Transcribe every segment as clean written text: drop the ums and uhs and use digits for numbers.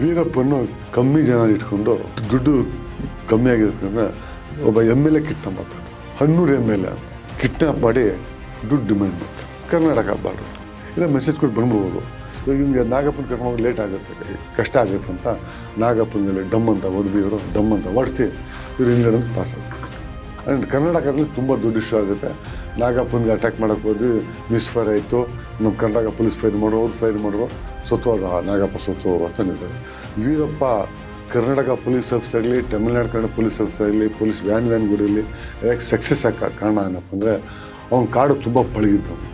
ವೀರಪ್ಪನ್ನು ಕಮ್ಮಿ ಜನ ಇಟ್ಕೊಂಡು ದುಡ್ಡು ಕಮ್ಮಿ ಆಗಿರೋದ್ರಿಂದ ಒಬ್ಬ MLA ಕಿಡ್ನಾಪ್ ಮಾಡ್ತಾನೆ. 100 MLA ಅಂತ ಕಿಡ್ನಾಪ್ ಮಾಡಿ ದುಡ್ಡು ಡಿಮ್ಯಾಂಡ್ ಮಾಡ್ತಾರೆ. ಕರ್ನಾಟಕ ಬಾರ್ಡರ್ ಇಲ್ಲ ಮೆಸೇಜ್ ಕೊಟ್ಟು ಬಂದ್ಬಿಡ್ಬೋದು. ಇವಾಗ ಹಿಂಗೆ ನಾಗಪ್ಪನ ಕರ್ಕೊಂಡು ಲೇಟ್ ಆಗುತ್ತೆ, ಕಷ್ಟ ಆಗುತ್ತೆ ಅಂತ ನಾಗಪ್ಪನ ಮೇಲೆ ಡಮ್ ಅಂತ ಹೊಡೆದು ಇವರು ಡಮ್ ಅಂತ ಹೊಡ್ತಿ ಇವ್ರು ಹಿಂಗಡೆ ಅಂತ ಪಾಸ್ ಆಗುತ್ತೆ. ಆ್ಯಂಡ್ ಕರ್ನಾಟಕದಲ್ಲಿ ತುಂಬ ದೊಡ್ಡ ಇಶ್ಯೂ ಆಗುತ್ತೆ. ನಾಗಪ್ಪನಿಗೆ ಅಟ್ಯಾಕ್ ಮಾಡೋಕ್ಕೆ ಹೋದ್ವಿ, ಮಿಸ್ಫೈರ್ ಆಯಿತು. ನಮ್ಮ ಕರ್ನಾಟಕ ಪೊಲೀಸ್ ಫೈರ್ ಮಾಡೋ ಅವ್ರು ಫೈರ್ ಮಾಡೋ ಸತ್ತೋದ ನಾಗಪ್ಪ ಸತ್ತೋರು ಅಂತ ನಿಂತಾರೆ. ವೀರಪ್ಪ ಕರ್ನಾಟಕ ಪೊಲೀಸ್ ಆಫೀಸರ್ ಆಗಲಿ, ತಮಿಳ್ನಾಡು ಕನ್ನಡ ಪೊಲೀಸ್ ಆಫೀಸರ್ ಆಗಲಿ, ಪೊಲೀಸ್ ವ್ಯಾನ್ ಗುಡಿಯಲ್ಲಿ ಯಾಕೆ ಸಕ್ಸಸ್ ಆಗ ಕಾರಣ ಏನಪ್ಪ ಅಂದರೆ ಅವ್ನು ಕಾಡು ತುಂಬ ಪಳಗಿದ್ದವನು.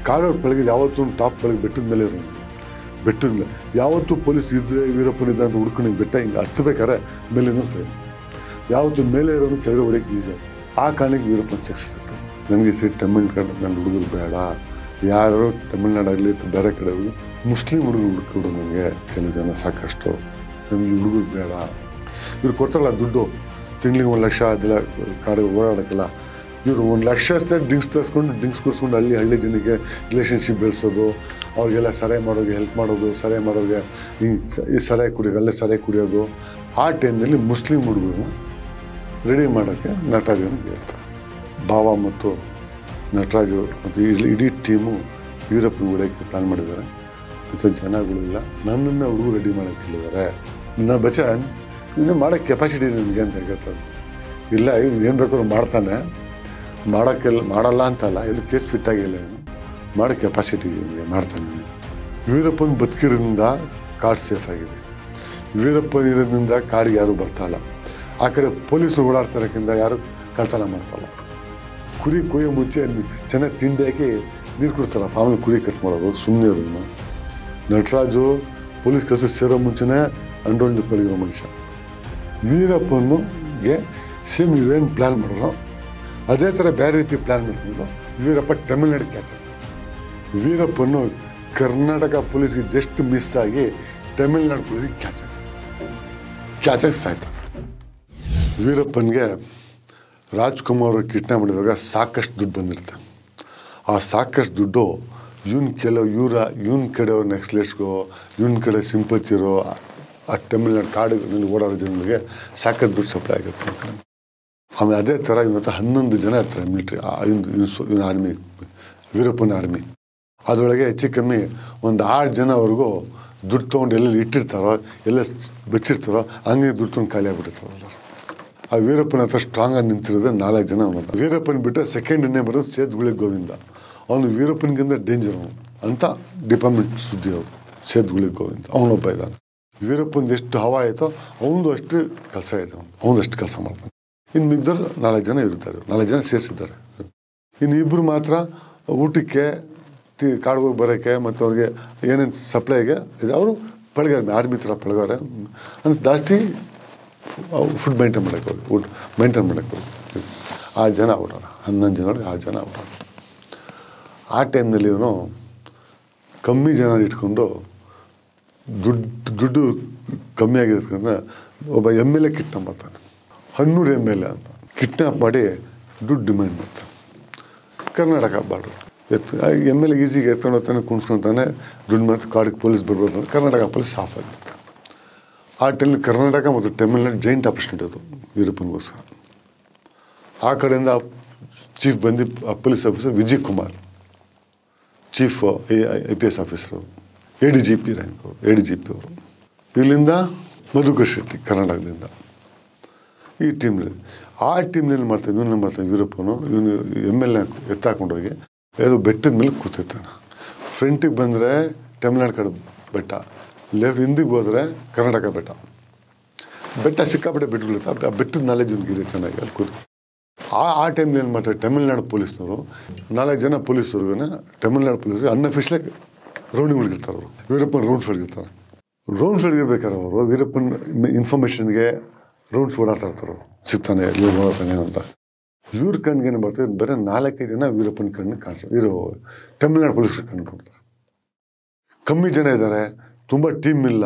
ಕಾಡೋರು ಪಳಗಿದ್ದು ಯಾವತ್ತೂ ಟಾಪ್ ಪಳಗಿ ಬೆಟ್ಟದ ಮೇಲೆ ಇರೋನು. ಬೆಟ್ಟದ ಮೇಲೆ ಯಾವತ್ತೂ ಪೊಲೀಸ್ ಇದ್ದರೆ ವೀರಪ್ಪನಿದ್ದ ಅಂತ ಹುಡ್ಕೊಂಡು ಬೆಟ್ಟ ಹಿಂಗೆ ಹತ್ತಬೇಕಾರೆ ಮೇಲಿನ ಯಾವತ್ತೂ ಮೇಲೆ ಇರೋನು ಕೆಳಗೆ ಹೊಡೆಯೋಕ್ಕೆ ಈಸಿ. ಆ ಕಾರಣಕ್ಕೆ ವೀರಪ್ಪನ ಸಕ್ಸಸ್ ಆಯಿತು. ನನಗೆ ತಮಿಳ್ನಾಡು ನನ್ನ ಹುಡುಗರು ಬೇಡ, ಯಾರು ತಮಿಳ್ನಾಡಾಗಲಿ ಬೇರೆ ಕಡೆ ಹೋಗಿ ಮುಸ್ಲಿಂ ಹುಡುಗರು ಹುಡುಕಿಬಿಡು. ನನಗೆ ಕೆಲವು ಜನ ಸಾಕಷ್ಟು ನಮಗೆ ಹುಡುಗರು ಬೇಡ. ಇವ್ರು ಕೊಡ್ತಾರಲ್ಲ ದುಡ್ಡು ತಿಂಗಳಿಗೆ 1 ಲಕ್ಷ ಅದೆಲ್ಲ ಕಾಡಿಗೆ ಓಡಾಡೋಕ್ಕೆಲ್ಲ. ಇವರು 1 ಲಕ್ಷ ಅಷ್ಟೇ ಡ್ರಿಂಕ್ಸ್ ತರಿಸ್ಕೊಂಡು ಡ್ರಿಂಕ್ಸ್ ಕುಡಿಸ್ಕೊಂಡು ಹಳ್ಳಿ ಜನಕ್ಕೆ ರಿಲೇಷನ್ಶಿಪ್ ಬೆಳೆಸೋದು, ಅವ್ರಿಗೆಲ್ಲ ಸರಾಯಿ ಮಾಡೋರಿಗೆ ಹೆಲ್ಪ್ ಮಾಡೋದು, ಸರಾಯಿ ಮಾಡೋರಿಗೆ ಈ ಸರಾಯಿ ಕುಡಿಯೋದು, ಅಲ್ಲೇ ಸರಾಯಿ ಕುಡಿಯೋದು. ಆ ಟೈಮ್ನಲ್ಲಿ ಮುಸ್ಲಿಂ ಹುಡುಗರನ್ನ ರೆಡಿ ಮಾಡೋಕ್ಕೆ ನಟರಾಜನಿಗೆ ಹೇಳ್ತಾರೆ. ಭಾವ ಮತ್ತು ನಟರಾಜು ಮತ್ತು ಇಡೀ ಟೀಮು ವೀರಪ್ಪನ ಹೊಡೆಯೋಕ್ಕೆ ಪ್ಲ್ಯಾನ್ ಮಾಡಿದ್ದಾರೆ. ಮತ್ತು ಜನಗಳಿಲ್ಲ, ನನ್ನನ್ನು ಹುಡುಗರು ರೆಡಿ ಮಾಡೋಕ್ಕೆ ಹೇಳಿದ್ದಾರೆ. ನನ್ನ ಬಚ್ಚ ಇನ್ನೂ ಮಾಡೋಕ್ಕೆ ಕೆಪಾಸಿಟಿ ನಿನಗೆ ಅಂತ ಹೇಳ್ತಾರೆ. ಇಲ್ಲ ಇವ್ನು ಏನು ಬೇಕಾದ್ರೂ ಮಾಡ್ತಾನೆ, ಮಾಡಲ್ಲ ಅಂತಲ್ಲ, ಇಲ್ಲಿ ಕೇಸ್ ಫಿಟ್ಟಾಗಿಲ್ಲ, ಏನು ಮಾಡೋ ಕೆಪಾಸಿಟಿ ನಿಮಗೆ ಮಾಡ್ತಾನೆ. ವೀರಪ್ಪನ ಬದುಕಿರೋದ್ರಿಂದ ಕಾಡು ಸೇಫ್ ಆಗಿದೆ. ವೀರಪ್ಪನ ಇರೋದ್ರಿಂದ ಕಾಡಿಗೆ ಯಾರೂ ಬರ್ತಾಯಿಲ್ಲ. ಆ ಕಡೆ ಪೊಲೀಸರು ಓಡಾಡ್ತಾರಕ್ಕಿಂತ ಯಾರು ಕಳ್ತನ ಮಾಡ್ತಾಯಿಲ್ಲ. ಕುರಿ ಕೊಯ್ಯೋ ಮುಂಚೆ ಚೆನ್ನಾಗಿ ತಿಂಡಿ ಹಾಕಿ ನೀರು ಕುಡಿಸ್ತಾರ, ಆಮೇಲೆ ಕುರಿ ಕಟ್ ಮಾಡೋದು ಸುಮ್ಮನೆ ಇರೋದನ್ನು. ನಟರಾಜು ಪೊಲೀಸ್ ಕೆಲಸ ಸೇರೋ ಮುಂಚೆನೇ ಅಂಡೋಲ್ಡ್ ಪಳಗಿರೋ ಮನುಷ್ಯ. ವೀರಪ್ಪನಿಗೆ ಸೇಮ್ ಇವೇನು ಪ್ಲ್ಯಾನ್ ಮಾಡೋರು ಅದೇ ಥರ ಬೇರೆ ರೀತಿ ಪ್ಲ್ಯಾನ್ ಮಾಡ್ಕೊಂಡು ವೀರಪ್ಪ ತಮಿಳ್ನಾಡು ಕ್ಯಾಚ್. ವೀರಪ್ಪನ್ನು ಕರ್ನಾಟಕ ಪೊಲೀಸ್ಗೆ ಜಸ್ಟ್ ಮಿಸ್ ಆಗಿ ತಮಿಳ್ನಾಡು ಪೊಲೀಸ್ಗೆ ಕ್ಯಾಚಾಗಿ ಸಾಯ್ತಾರೆ. ವೀರಪ್ಪನಿಗೆ ರಾಜ್ಕುಮಾರ್ ಕಿಡ್ನಾಪ್ ಮಾಡಿದಾಗ ಸಾಕಷ್ಟು ದುಡ್ಡು ಬಂದಿರುತ್ತೆ. ಆ ಸಾಕಷ್ಟು ದುಡ್ಡು ಇವನ್ ಕಡೆಯವ್ರ ನೆಕ್ಸ್ಲೇಟ್ಸ್ಗೋ, ಇವನ್ ಕಡೆ ಸಿಂಪತಿರೋ, ಆ ತಮಿಳ್ನಾಡು ಕಾಡಿನಲ್ಲಿ ಓಡಾಡೋ ಜನಗಳಿಗೆ ಸಾಕಷ್ಟು ದುಡ್ಡು ಸಪ್ಲೈ ಆಗುತ್ತೆ. ಆಮೇಲೆ ಅದೇ ಥರ ಇವತ್ತು 11 ಜನ ಇರ್ತಾರೆ ಮಿಲಿಟ್ರಿ ಇವನ ಆರ್ಮಿ, ವೀರಪ್ಪನ ಆರ್ಮಿ. ಅದರೊಳಗೆ ಹೆಚ್ಚು ಕಮ್ಮಿ ಒಂದು 6 ಜನವರೆಗೂ ದುಡ್ಡು ತೊಗೊಂಡು ಎಲ್ಲೆಲ್ಲಿ ಇಟ್ಟಿರ್ತಾರೋ, ಎಲ್ಲ ಬಚ್ಚಿರ್ತಾರೋ ಹಂಗೆ ದುಡ್ಡು ತೊಗೊಂಡು ಖಾಲಿ ಆಗಿಬಿಟ್ಟಿರ್ತಾರಲ್ಲ. ಆ ವೀರಪ್ಪನ ಹತ್ರ ಸ್ಟ್ರಾಂಗಾಗಿ ನಿಂತಿರೋದೇ 4 ಜನ. ವೀರಪ್ಪನ ಬಿಟ್ಟರೆ ಸೆಕೆಂಡನ್ನೇ ಬರೋದು ಸೇತುಗುಳಿ ಗೋವಿಂದ. ಅವನು ವೀರಪ್ಪನಿಗಿಂತ ಡೇಂಜರ್ ಅಂತ ಡಿಪಾರ್ಟ್ಮೆಂಟ್ ಸುದ್ದಿ ಅವರು. ಸೇತುಗುಳಿ ಗೋವಿಂದ ಅವನೊಬ್ಬ ಇದ್ದಾನೆ. ವೀರಪ್ಪಂದು ಎಷ್ಟು ಹವಾ ಆಯಿತೋ ಅವನದು ಅಷ್ಟು ಕೆಲಸ ಇದೆ, ಅವನಷ್ಟು ಕೆಲಸ ಮಾಡ್ತಾನೆ. ಇನ್ನು ಮಿಗ್ದವ್ರು 4 ಜನ ಇರ್ತಾರೆ, 4 ಜನ ಸೇರಿಸಿದ್ದಾರೆ. ಇನ್ನು ಇಬ್ಬರು ಮಾತ್ರ ಊಟಕ್ಕೆ ಕಾಡಿಗೆ ಬರೋಕ್ಕೆ ಮತ್ತು ಅವ್ರಿಗೆ ಏನೇನು ಸಪ್ಲೈಗೆ ಇದೆ ಅವರು ಪಳಗಾರ ಆರ್ಮಿ ಥರ ಪಳಗಾರೆ ಅಂತ ಜಾಸ್ತಿ ಫುಡ್ ಮೇಂಟೈನ್ ಮಾಡೋಕ್ಕೆ ಹೋಗಿ ಊಟ ಮೇಂಟೈನ್ ಮಾಡೋಕ್ಕೆ ಹೋಗಿ 6 ಜನ ಔಟಾರ. 11 ಜನರಿಗೆ 6 ಜನ ಔಟಾರ. ಆ ಟೈಮ್ನಲ್ಲಿ ಇವನು ಕಮ್ಮಿ ಜನ ಇಟ್ಕೊಂಡು ದುಡ್ಡು ಕಮ್ಮಿ ಆಗಿರೋದ್ರಿಂದ ಒಬ್ಬ MLA ಕಿಡ್ನಾಪ್ ಮಾಡ್ತಾನೆ. 100 MLA ಅಂತ ಕಿಡ್ನಾಪ್ ಮಾಡಿ ದುಡ್ಡು ಡಿಮ್ಯಾಂಡ್ ಮಾಡ್ತಾನೆ. ಕರ್ನಾಟಕ ಬಾರ್ಡರ್ MLA ಈಸಿಗೆ ಎತ್ಕೊಂಡು ಹೋಗ್ತಾನೆ, ಕುಣಿಸ್ಕೊತಾನೆ, ದುಡ್ಡು ಮತ್ತು ಕಾಡಿಗೆ ಪೊಲೀಸ್ ಬರ್ಬೋದು ಅಂತ ಕರ್ನಾಟಕ ಪೊಲೀಸ್ ಆಫ್ ಆಗಿರುತ್ತೆ. ಆ ಟೈಮಲ್ಲಿ ಕರ್ನಾಟಕ ಮತ್ತು ತಮಿಳ್ನಾಡು ಜಾಯಿಂಟ್ ಆಪರೇಷನ್ ಇರೋದು ವೀರಪ್ಪನಿಗೋಸ್ಕರ. ಆ ಕಡೆಯಿಂದ ಚೀಫ್ ಬಂದು police officer Vijay Kumar, chief IPS officer, ADGP rank ಅವರು, ADGP ಅವರು. ಇಲ್ಲಿಂದ ಮಧುಕರ್ ಶೆಟ್ಟಿ ಕರ್ನಾಟಕದಿಂದ ಈ ಟೀಮ್ನಲ್ಲಿ. ಆ ಟೀಮ್ನಲ್ಲಿ ಮಾಡ್ತಾನೆ ಇವನ್ನ ಮಾಡ್ತಾನೆ ವೀರಪ್ಪನು. ಇವನು MLA ಎತ್ತಾಕೊಂಡೋಗಿ ಅದು ಬೆಟ್ಟದ ಮೇಲೆ ಕೂತಿರ್ತಾನೆ. ಫ್ರಂಟಿಗೆ ಬಂದರೆ ತಮಿಳ್ನಾಡು ಕಡೆ ಬೆಟ್ಟ, ಲೆಫ್ಟ್ ಹಿಂದಿಗೆ ಹೋದರೆ ಕರ್ನಾಟಕ ಬೆಟ್ಟ ಸಿಕ್ಕಾಪಟ್ಟೆ ಬೆಟ್ಟಗಳಿರುತ್ತೆ. ಆ ಬೆಟ್ಟದ ನಾಲೆಜ್ ಇವನಿಗಿದೆ ಚೆನ್ನಾಗಿ ಅಲ್ಲಿ ಕೂತು. ಆ ಟೈಮ್ನಲ್ಲಿ ಏನು ಮಾಡ್ತಾರೆ ತಮಿಳ್ನಾಡು ಪೊಲೀಸ್ನವರು 4 ಜನ ಪೊಲೀಸರಿಗೂ ತಮಿಳ್ನಾಡು ಪೊಲೀಸರಿಗೆ ಅನ್ಅಫಿಷಿಯಲಾಗಿ ರೌಂಡಿಂಗ್ಗಳಿರ್ತಾರೆ. ಅವರು ವೀರಪ್ಪನ ರೌಂಡ್ಸ್ ಹೊಡಿರ್ತಾರೆ. ರೌಂಡ್ಸ್ ಹೊಡಿರ್ಬೇಕಾದ್ರೆ ಅವರು ವೀರಪ್ಪನ ಇನ್ಫಾರ್ಮೇಷನ್ಗೆ ರೌಂಡ್ಸ್ ಓಡಾಡ್ತಾ ಇರ್ತಾರೆ. ಸಿಗ್ತಾನೆ ಇವ್ರು ನೋಡ್ತಾನೆ ಅಂತ. ಇವ್ರ ಕಣ್ಣಿಗೆ ಏನು ಬರ್ತಾರೆ, ಬರೀ 4-5 ಜನ ವೀರಪ್ಪನ ಕಣ್ಣು ಕಾಣಿಸ್ತಾರೆ. ಇವರು ತಮಿಳ್ನಾಡು ಪೊಲೀಸರು ಕಣ್ಣು ಕೊಡ್ತಾರೆ. ಕಮ್ಮಿ ಜನ ಇದ್ದಾರೆ, ತುಂಬ ಟೀಮ್ ಇಲ್ಲ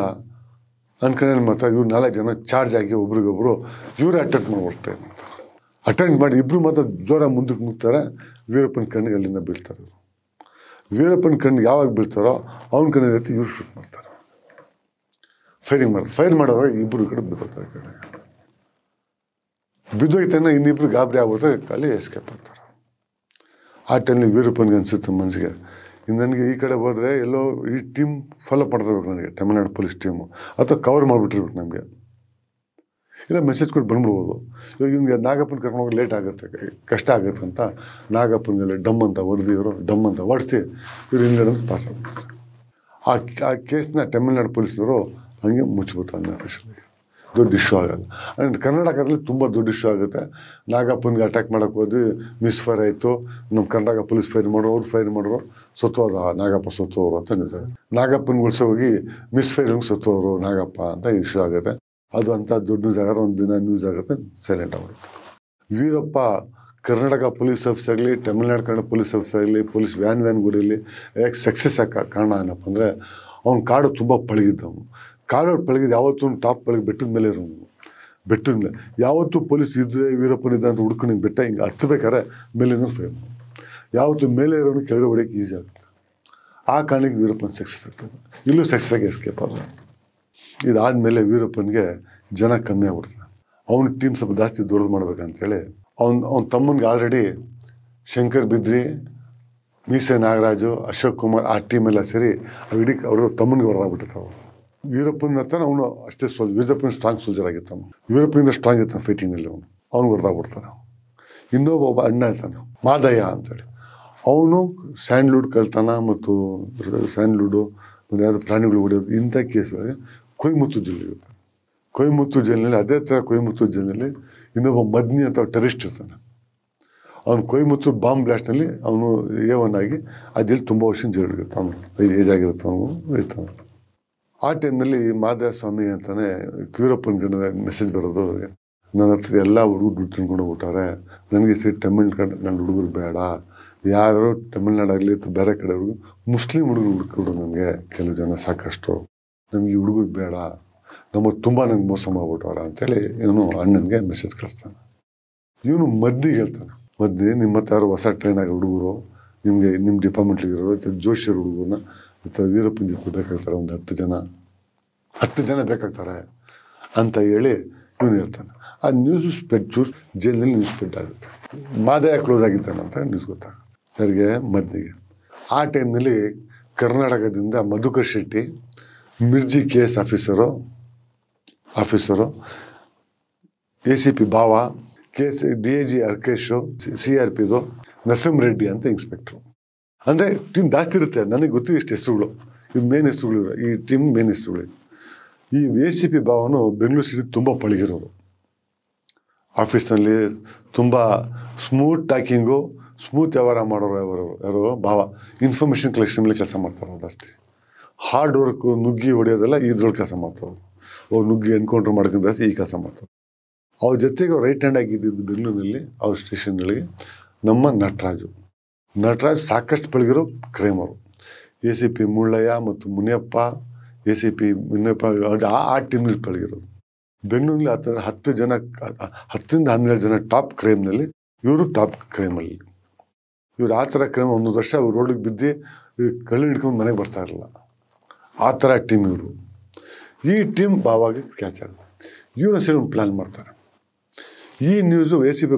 ಅನ್ಕೊಂಡು ಏನು ಮಾಡ್ತಾರೆ, ಇವ್ರು 4 ಜನ ಚಾರ್ಜ್ ಆಗಿ ಒಬ್ರಿಗೊಬ್ರು ಇವರೇ ಅಟೆಂಡ್ ಮಾಡ್ಬಿಡ್ತಾರೆ. ಅಟೆಂಡ್ ಮಾಡಿ ಇಬ್ಬರು ಮಾತ್ರ ಜೋರಾಗಿ ಮುಂದಕ್ಕೆ ಮುಗ್ತಾರೆ. ವೀರಪ್ಪನ ಕಣ್ಣಿಗೆ ಅಲ್ಲಿಂದ ಬೀಳ್ತಾರೆ. ವೀರಪ್ಪನ ಕಣ್ಣಿಗೆ ಯಾವಾಗ ಬೀಳ್ತಾರೋ ಅವ್ನ ಕಣ್ಣಿಗೆ ಇವ್ರು ಶೂಟ್ ಮಾಡ್ತಾರೆ. ಫೈರ್ ಮಾಡೋವಾಗ ಇಬ್ಬರು ಕಡೆ ಬಿದ್ದೋಗ್ತಾರೆ. ಕಡೆ ಬಿದ್ದೋಯ್ತಾನೆ ಇನ್ನಿಬ್ರು ಗಾಬರಿ ಆಗ್ಬಿಟ್ರೆ ಅಲ್ಲಿ ಎಸ್ಕೇಪ್ ಆಗ್ತಾರೆ. ಆ ಟೈಮ್ಲಿ ವೀರಪ್ಪನಿಗೆ ಅನಿಸುತ್ತೆ ಮನಸ್ಸಿಗೆ, ನನಗೆ ಈ ಕಡೆ ಹೋದರೆ ಎಲ್ಲೋ ಈ ಟೀಮ್ ಫಾಲೋ ಮಾಡ್ತಿರ್ಬೇಕು ನನಗೆ, ತಮಿಳ್ನಾಡು ಪೊಲೀಸ್ ಟೀಮು, ಅಥವಾ ಕವರ್ ಮಾಡಿಬಿಟ್ಟಿರ್ಬೇಕು ನಮಗೆ, ಇಲ್ಲ ಮೆಸೇಜ್ ಕೊಟ್ಟು ಬಂದ್ಬಿಡ್ಬೋದು. ಇವಾಗ ಇವ್ನಿಗೆ ನಾಗಪ್ಪನ ಕರ್ಕೊಂಡು ಹೋಗಿ ಲೇಟ್ ಆಗುತ್ತೆ, ಕಷ್ಟ ಆಗುತ್ತೆ ಅಂತ ನಾಗಪ್ಪನಿಗೆಲ್ಲ ಡಮ್ ಅಂತ ಹೊಡೆದಿವರು, ಡಮ್ ಅಂತ ಹೊಡೆಸಿ ಇವ್ರು ಹಿಂದ್ಗಡೆ ಪಾಸ್ ಆಗ್ಬಿಡ್ತಾರೆ. ಆ ಕೇಸ್ನ ತಮಿಳ್ನಾಡು ಪೊಲೀಸ್ನವರು ಹಂಗೆ ಮುಚ್ಚಿಬಿಡ್ತಾರೆ. ಅಫಿಷಿಯಲಾಗಿ ದೊಡ್ಡ ಇಶ್ಯೂ ಆಗಲ್ಲ. ಆ್ಯಂಡ್ ಕರ್ನಾಟಕದಲ್ಲಿ ತುಂಬ ದೊಡ್ಡ ಇಶ್ಯೂ ಆಗುತ್ತೆ. ನಾಗಪ್ಪನಿಗೆ ಅಟ್ಯಾಕ್ ಮಾಡೋಕ್ಕೆ ಹೋದ್ವಿ, ಮಿಸ್ ಫೈರ್ ಆಯಿತು, ನಮ್ಮ ಕರ್ನಾಟಕ ಪೊಲೀಸ್ ಫೈರ್ ಮಾಡೋರು, ಅವ್ರು ಫೈರ್ ಮಾಡೋರು, ಸತ್ತೋದ ನಾಗಪ್ಪ ಸತ್ತೋರು ಅಂತ ನಿಲ್ತಾರೆ. ನಾಗಪ್ಪನ ಉಳಿಸೋ ಹೋಗಿ ಮಿಸ್ ಫೈರಿಂಗ್ ಸತ್ತೋರು ನಾಗಪ್ಪ ಅಂತ ಇಶ್ಯೂ ಆಗುತ್ತೆ. ಅದು ಅಂಥ ದೊಡ್ಡ ನ್ಯೂಸ್ ಆಗುತ್ತೆ. ಒಂದು ದಿನ ನ್ಯೂಸ್ ಆಗುತ್ತೆ, ಸೈಲೆಂಟ್ ಆಗುತ್ತೆ. ವೀರಪ್ಪ ಕರ್ನಾಟಕ ಪೊಲೀಸ್ ಆಫೀಸ್ ಆಗಲಿ, ತಮಿಳ್ನಾಡು ಕನ್ನಡ ಪೊಲೀಸ್ ಆಫೀಸ್ ಆಗಲಿ, ಪೊಲೀಸ್ ವ್ಯಾನ್ ಗುಡಿಯಲ್ಲಿ ಯಾಕೆ ಸಕ್ಸಸ್ ಕಾರಣ ಏನಪ್ಪ ಅಂದರೆ, ಅವ್ನು ಕಾಡು ತುಂಬ ಪಳಗಿದ್ದವನು. ಕಾಡೋಳು ಪಳಗಿದ್ದು ಯಾವತ್ತೂ ಟಾಪ್ ಪಳಗಿ ಬೆಟ್ಟದ ಮೇಲೆ ಇರೋನು. ಬೆಟ್ಟದ ಮೇಲೆ ಯಾವತ್ತೂ ಪೊಲೀಸ್ ಇದ್ದರೆ ವೀರಪ್ಪನಿದ್ದ ಅಂತ ಹುಡ್ಕೊಂಡು ಹಿಂಗೆ ಬೆಟ್ಟ ಹಿಂಗೆ ಹತ್ತಬೇಕಾದ್ರೆ ಮೇಲಿನ ಫೇಮ್, ಯಾವತ್ತೂ ಮೇಲೆ ಇರೋನು ಕೆಳಗಡೆ ಹೊಡೆಯೋಕ್ಕೆ ಈಸಿ ಆಗುತ್ತೆ. ಆ ಕಾರಣಕ್ಕೆ ವೀರಪ್ಪನ ಸಕ್ಸಸ್ ಆಗ್ತದೆ. ಇಲ್ಲೂ ಸಕ್ಸಸ್ ಆಗಿ ಎಸ್ಕೇಪ್ ಆದ. ಇದಾದಮೇಲೆ ವೀರಪ್ಪನಿಗೆ ಜನ ಕಮ್ಮಿ ಆಗ್ಬಿಡ್ತಾರೆ. ಅವ್ನ ಟೀಮ್ ಸ್ವಲ್ಪ ಜಾಸ್ತಿ ದೊಡ್ಡದು ಮಾಡ್ಬೇಕಂತೇಳಿ ಅವ್ನ ತಮ್ಮನಿಗೆ ಆಲ್ರೆಡಿ ಶಂಕರ್ ಬಿದ್ರಿ, ಮೀಸೆ ನಾಗರಾಜು, ಅಶೋಕ್ ಕುಮಾರ್ ಆ ಟೀಮೆಲ್ಲ ಸೇರಿ ಇಡೀ ಅವರು ತಮ್ಮನಿಗೆ ಹೊರದಾಗ್ಬಿಟ್ಟಿರ್ತಾವೆ. ವೀರಪ್ಪನ ಹತ್ರ ಅವನು ಅಷ್ಟೇ ವೀರಪ್ಪನ ಸ್ಟ್ರಾಂಗ್ ಸೋಲ್ಜರ್ ಆಗಿರ್ತಾನೆ. ವೀರಪ್ಪನಿಂದ ಸ್ಟ್ರಾಂಗ್ ಇರ್ತಾನೆ ಫೈಟಿಂಗಲ್ಲಿ. ಅವ್ನು ಹೊರದಾಗ್ಬಿಡ್ತಾನೆ. ಒಬ್ಬ ಅಣ್ಣ ಇರ್ತಾನೆ ಮಾದಯ್ಯ ಅಂತೇಳಿ, ಅವನು ಸ್ಯಾಂಡ್ಲ್ವುಡ್ ಕಳ್ತನ ಮತ್ತು ಸ್ಯಾಂಡ್ಲ್ವುಡು ಮತ್ತು ಯಾವುದು ಪ್ರಾಣಿಗಳು ಹೊಡೆಯೋದು ಇಂಥ ಕೇಸ್ಗಳಿಗೆ ಕೊಯಮತ್ತೂರು ಜೈಲಿಗೆ ಇರ್ತಾನೆ. ಕೊಯಮತ್ತೂರು ಜೈಲಿನಲ್ಲಿ ಅದೇ ಥರ ಕೊಯಮತ್ತೂರು ಜೈಲಿನಲ್ಲಿ ಇನ್ನೊಬ್ಬ ಮದ್ನಿ ಅಂತ ಟೆರರಿಸ್ಟ್ ಇರ್ತಾನೆ. ಅವನು ಕೊಯಮತ್ತೂರು ಬಾಂಬ್ ಬ್ಲಾಸ್ಟ್ನಲ್ಲಿ ಅವನು A1 ಆಗಿ ಆ ಜೈಲು ತುಂಬ ವರ್ಷ ಜೈಲಿಗಿರ್ತಾನೆ. ಏಜ್ ಆಗಿರುತ್ತೆ, ಅವನು ಇರ್ತಾನೆ. ಆ ಟೈಮ್ನಲ್ಲಿ ಮಾದಯ್ಯ ಸ್ವಾಮಿ ಅಂತಾನೆ ವೀರಪ್ಪನ ಕಡೆ ಮೆಸೇಜ್ ಬರೋದು, ನನ್ನ ಹತ್ರ ಎಲ್ಲ ಹುಡುಗರು ದುಡ್ಡು ತಿನ್ಕೊಂಡು ಹೋಗ್ಬಿಟ್ಟಾರೆ, ನನಗೆ ನನ್ನ ಹುಡುಗರು ಬೇಡ, ಯಾರು ತಮಿಳ್ನಾಡಾಗಲಿ ಅಥವಾ ಬೇರೆ ಕಡೆಯವ್ರಿಗೂ ಮುಸ್ಲಿಂ ಹುಡುಗರು ಹುಡುಕಿಬಿಡು, ನನಗೆ ಕೆಲವು ಜನ ಸಾಕಷ್ಟು, ನಮಗೆ ಈ ಹುಡುಗರು ಬೇಡ, ನಮ್ಮ ತುಂಬ ನನಗೆ ಮೋಸ ಮಾಡ್ಬಿಟ್ಟವ್ರ ಅಂತೇಳಿ ಇವನು ಅಣ್ಣನಿಗೆ ಮೆಸೇಜ್ ಕಳಿಸ್ತಾನೆ. ಇವನು ಮದ್ದಿಗೆ ಹೇಳ್ತಾನೆ, ಮದ್ದಿ ನಿಮ್ಮ ಹತ್ರ ಯಾರು ಹೊಸ ಟ್ರೈನ್ ಆಗೋ ಹುಡುಗರು, ನಿಮಗೆ ನಿಮ್ಮ ಡಿಪಾರ್ಟ್ಮೆಂಟ್ಲಿರೋ ಜೋಶಿಯರ್ ಹುಡುಗರನ್ನ ಅಥವಾ ವೀರಪ್ಪನ ಜೊತೆ ಬೇಕಾಗ್ತಾರೆ, ಒಂದು 10 ಜನ ಬೇಕಾಗ್ತಾರೆ ಅಂತ ಹೇಳಿ ಇವನು ಹೇಳ್ತಾನೆ. ಆ ನ್ಯೂಸು ಸ್ಪ್ರೆಡ್ ಚೂರು ಜೈಲಿನಲ್ಲಿ ನ್ಯೂಸ್ ಸ್ಪ್ರೆಡ್ ಆಗುತ್ತೆ. ಮಾದಯ್ಯ ಕ್ಲೋಸ್ ಆಗಿದ್ದಾನಂತ ನ್ಯೂಸ್ ಗೊತ್ತಾಗುತ್ತೆ ಯಾರಿಗೆ, ಮದ್ದಿಗೆ. ಆ ಟೈಮ್ನಲ್ಲಿ ಕರ್ನಾಟಕದಿಂದ Madhukar Shetty, Mirji KS officer, ACP ಭಾವ, DIG ಅರ್ಕೇಶು, CRPದು ನರಸಿಂಹ ರೆಡ್ಡಿ ಅಂತ ಇನ್ಸ್ಪೆಕ್ಟ್ರು. ಅಂದರೆ ಟೀಮ್ ಜಾಸ್ತಿ ಇರುತ್ತೆ. ನನಗೆ ಗೊತ್ತು ಇಷ್ಟು ಹೆಸರುಗಳು, ಇದು ಮೇನ್ ಹೆಸರುಗಳು, ಈ ಟೀಮ್ ಮೇನ್ ಹೆಸರುಗಳು. ಈ ACP ಭಾವನು ಬೆಂಗಳೂರು ಸಿಟಿ ತುಂಬ ಪಳಗಿರೋರು. ಆಫೀಸ್ನಲ್ಲಿ ತುಂಬ ಸ್ಮೂತ್ ಟಾಕಿಂಗು, ಸ್ಮೂತ್ ವ್ಯವಹಾರ ಮಾಡೋರು ಯಾರು ಭಾವ. ಇನ್ಫಾರ್ಮೇಷನ್ ಕಲೆಕ್ಷನ್ ಮೇಲೆ ಕೆಲಸ ಮಾಡ್ತಾರೆ ಜಾಸ್ತಿ. ಹಾರ್ಡ್ ವರ್ಕು, ನುಗ್ಗಿ ಹೊಡೆಯೋದೆಲ್ಲ ಇದ್ರೊಳಗೆ ಕೆಲಸ ಮಾಡ್ತಾರೆ. ಅವ್ರು ನುಗ್ಗಿ ಎನ್ಕೌಂಟ್ರ್ ಮಾಡ್ಕೊಂಡು ಜಾಸ್ತಿ ಈ ಕೆಲಸ ಮಾಡ್ತಾರೆ. ಅವ್ರ ಜೊತೆಗೆ ಅವ್ರು ರೈಟ್ ಹ್ಯಾಂಡ್ ಆಗಿದ್ದು ಬೆಂಗಳೂರಿನಲ್ಲಿ ಅವ್ರ ಸ್ಟೇಷನ್ಗಳಿಗೆ ನಮ್ಮ ನಟರಾಜ್ ಸಾಕಷ್ಟು ಪಳಗಿರೋ ಕ್ರೈಮರು. ACP ಮುಳ್ಳಯ್ಯ ಮತ್ತು ಮುನಿಯಪ್ಪ, ACP ಮುನಿಯಪ್ಪ ಆ ಟೀಮ್ನಲ್ಲಿ ಪಳಗಿರೋರು. ಬೆಂಗಳೂರಲ್ಲಿ 10 ಜನ 10ರಿಂದ 12 ಜನ ಟಾಪ್ ಕ್ರೈಮ್ನಲ್ಲಿ, ಇವರು ಟಾಪ್ ಕ್ರೈಮಲ್ಲಿ. ಇವ್ರು ಆ ಥರ ಕ್ರೈಮ್ 1 ವರ್ಷ ಅವ್ರು ರೋಡಿಗೆ ಬಿದ್ದು ಕಳ್ಳು ಹಿಡ್ಕೊಂಡು ಮನೆಗೆ ಬರ್ತಾ ಇರಲಿಲ್ಲ. ಆ ಥರ ಟೀಮ್ ಇವರು. ಈ ಟೀಮ್ ಭಾವಾಗಿ ಕ್ಯಾಚ್ ಆಗುತ್ತೆ. ಇವ್ರನ್ನ ಸೇರಿ ಒಂದು ಪ್ಲ್ಯಾನ್ ಮಾಡ್ತಾರೆ. ಈ ನ್ಯೂಸು ACP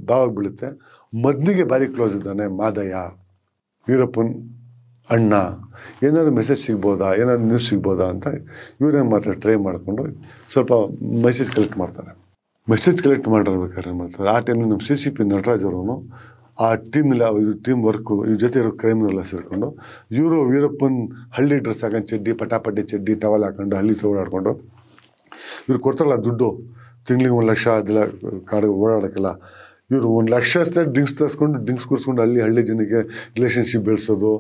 ಭಾವಾಗಿ ಬೀಳುತ್ತೆ. ಮದ್ನಿಗೆ ಭಾರಿ ಕ್ಲೋಸ್ ಇದ್ದಾನೆ ಮಾದಯ್ಯ, ವೀರಪ್ಪನ್ ಅಣ್ಣ, ಏನಾದ್ರು ಮೆಸೇಜ್ ಸಿಗ್ಬೋದಾ, ಏನಾದ್ರು ನ್ಯೂಸ್ ಸಿಗ್ಬೋದಾ ಅಂತ ಇವ್ರೇನು ಮಾತ್ರ ಟ್ರೈ ಮಾಡಿಕೊಂಡು ಸ್ವಲ್ಪ ಮೆಸೇಜ್ ಕಲೆಕ್ಟ್ ಮಾಡ್ತಾರೆ. ಮೆಸೇಜ್ ಕಲೆಕ್ಟ್ ಮಾಡಿರ್ಬೇಕಾದ್ರೆ ಏನು ಮಾಡ್ತಾರೆ, ಆ ಟೈಮಲ್ಲಿ ನಮ್ಮ CCP ನಟರಾಜ್ ಅವರು ಆ ಟೀಮ್ ವರ್ಕು ಇವ್ರ ಜೊತೆ ಇರೋ ಕ್ರೈಮ್ನೆಲ್ಲ ಸೇರಿಕೊಂಡು ಇವರು ವೀರಪ್ಪನ್ ಹಳ್ಳಿ ಡ್ರೆಸ್ ಹಾಕೊಂಡು ಚಡ್ಡಿ, ಪಟಾಪಟಿ ಚಡ್ಡಿ, ಟವಲ್ ಹಾಕೊಂಡು ಹಳ್ಳಿ ಓಡಾಡ್ಕೊಂಡು ಇವ್ರು ಕೊಡ್ತಾರಲ್ಲ ದುಡ್ಡು, ತಿಂಗಳಿಗೆ 1 ಲಕ್ಷ ಅದೆಲ್ಲ ಕಾಡು ಓಡಾಡೋಕ್ಕೆಲ್ಲ, ಇವರು 1 ಲಕ್ಷ ಅಷ್ಟೇ ಡ್ರಿಂಕ್ಸ್ ಕುಡಿಸ್ಕೊಂಡು ಹಳ್ಳಿ ಜನಕ್ಕೆ ರಿಲೇಷನ್ಶಿಪ್ ಬೆಳೆಸೋದು,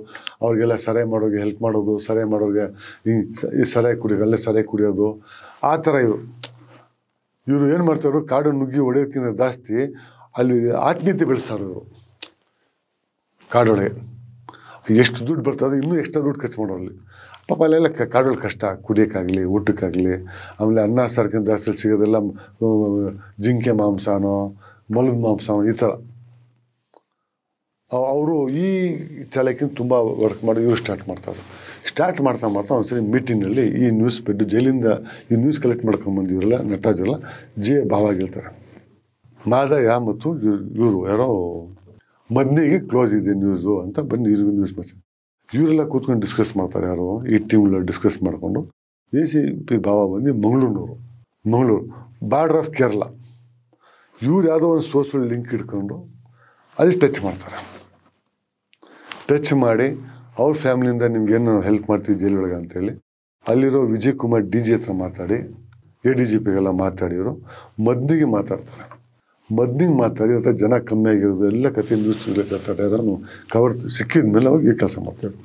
ಅವ್ರಿಗೆಲ್ಲ ಸರಾಯಿ ಮಾಡೋರಿಗೆ ಹೆಲ್ಪ್ ಮಾಡೋದು, ಸರಾಯಿ ಮಾಡೋರಿಗೆ ಈ ಸರಾಯಿ ಕುಡಿಯೋದು, ಆ ಥರ ಇವರು ಏನು ಮಾಡ್ತಾರೋ ಕಾಡು ನುಗ್ಗಿ ಹೊಡೆಯೋಕ್ಕಿಂತ ಜಾಸ್ತಿ ಅಲ್ಲಿ ಆತ್ಮೀಯತೆ ಬೆಳೆಸ್ತಾರೆ ಇವರು. ಕಾಡೊಳಗೆ ಎಷ್ಟು ದುಡ್ಡು ಬರ್ತದೆ, ಇನ್ನೂ ಎಕ್ಸ್ಟ್ರಾ ದುಡ್ಡು ಖರ್ಚು ಮಾಡೋರಲ್ಲಿ. ಪಾಪ ಅಲ್ಲೆಲ್ಲ ಕಾಡೊಳಗೆ ಕಷ್ಟ, ಕುಡಿಯೋಕ್ಕಾಗಲಿ ಊಟಕ್ಕಾಗಲಿ. ಆಮೇಲೆ ಅನ್ನ ಸಾರ್ಕಿಂತ ಜಾಸ್ತಿ ಸಿಗೋದೆಲ್ಲ ಜಿಂಕೆ ಮಾಂಸನೋ ಮೊಲದ ಮಾಂಸನೋ ಈ ಥರ. ಅವರು ಈ ಚಾಲಕಿನ ತುಂಬ ವರ್ಕ್ ಮಾಡಿ ಇವರು ಸ್ಟಾರ್ಟ್ ಮಾಡ್ತಾ ಒಂದ್ಸರಿ ಮೀಟಿಂಗಲ್ಲಿ ಈ ನ್ಯೂಸ್ ಬಿಟ್ಟು ಜೈಲಿಂದ ಈ ನ್ಯೂಸ್ ಕಲೆಕ್ಟ್ ಮಾಡ್ಕೊಂಬಂದಿವರಲ್ಲ ನಟರಾಜರೆಲ್ಲ ಭಾವಾಗಿರ್ತಾರೆ. ಮಾದಯ್ಯ ಮತ್ತು ಇವರು ಯಾರೋ ಮದ್ನಿಗೆ ಕ್ಲೋಸ್ ಇದೆ ನ್ಯೂಸು ಅಂತ ಬಂದು ಇವ್ರಿಗೂ ನ್ಯೂಸ್ ಮೆಸೇಜ್. ಇವರೆಲ್ಲ ಕೂತ್ಕೊಂಡು ಡಿಸ್ಕಸ್ ಮಾಡ್ತಾರೆ. ಯಾರು ಈ ಟೀಮ್ಲ್ಲ ಡಿಸ್ಕಸ್ ಮಾಡಿಕೊಂಡು ACP ಭಾವ ಬಂದು ಮಂಗಳೂರು ಬಾರ್ಡರ್ ಆಫ್ ಕೇರಳ. ಇವ್ರು ಯಾವುದೋ ಒಂದು ಸೋಷಲ್ ಲಿಂಕ್ ಇಟ್ಕೊಂಡು ಅಲ್ಲಿ ಟಚ್ ಮಾಡ್ತಾರೆ. ಟಚ್ ಮಾಡಿ ಅವ್ರ ಫ್ಯಾಮಿಲಿಯಿಂದ ನಿಮ್ಗೇನು ಹೆಲ್ಪ್ ಮಾಡ್ತೀವಿ ಜೈಲೊಳಗೆ ಅಂತೇಳಿ ಅಲ್ಲಿರೋ ವಿಜಯ್ ಕುಮಾರ್ DG ಹತ್ರ ಮಾತಾಡಿ ADGPಗೆಲ್ಲ ಮಾತಾಡಿಅವರು ಮದ್ನಿಗೆ ಮಾತಾಡಿ ಅಂತ ಜನ ಕಮ್ಮಿ ಆಗಿರೋದು ಎಲ್ಲ ಕತೆ ನ್ಯೂಸ್ ರಿಲೇಟೆಡ್ ಕವರ್ ಸಿಕ್ಕಿದ ಮೇಲೆ ಅವಾಗ ಈ ಕೆಲಸ ಮಾಡ್ತಾರೆ.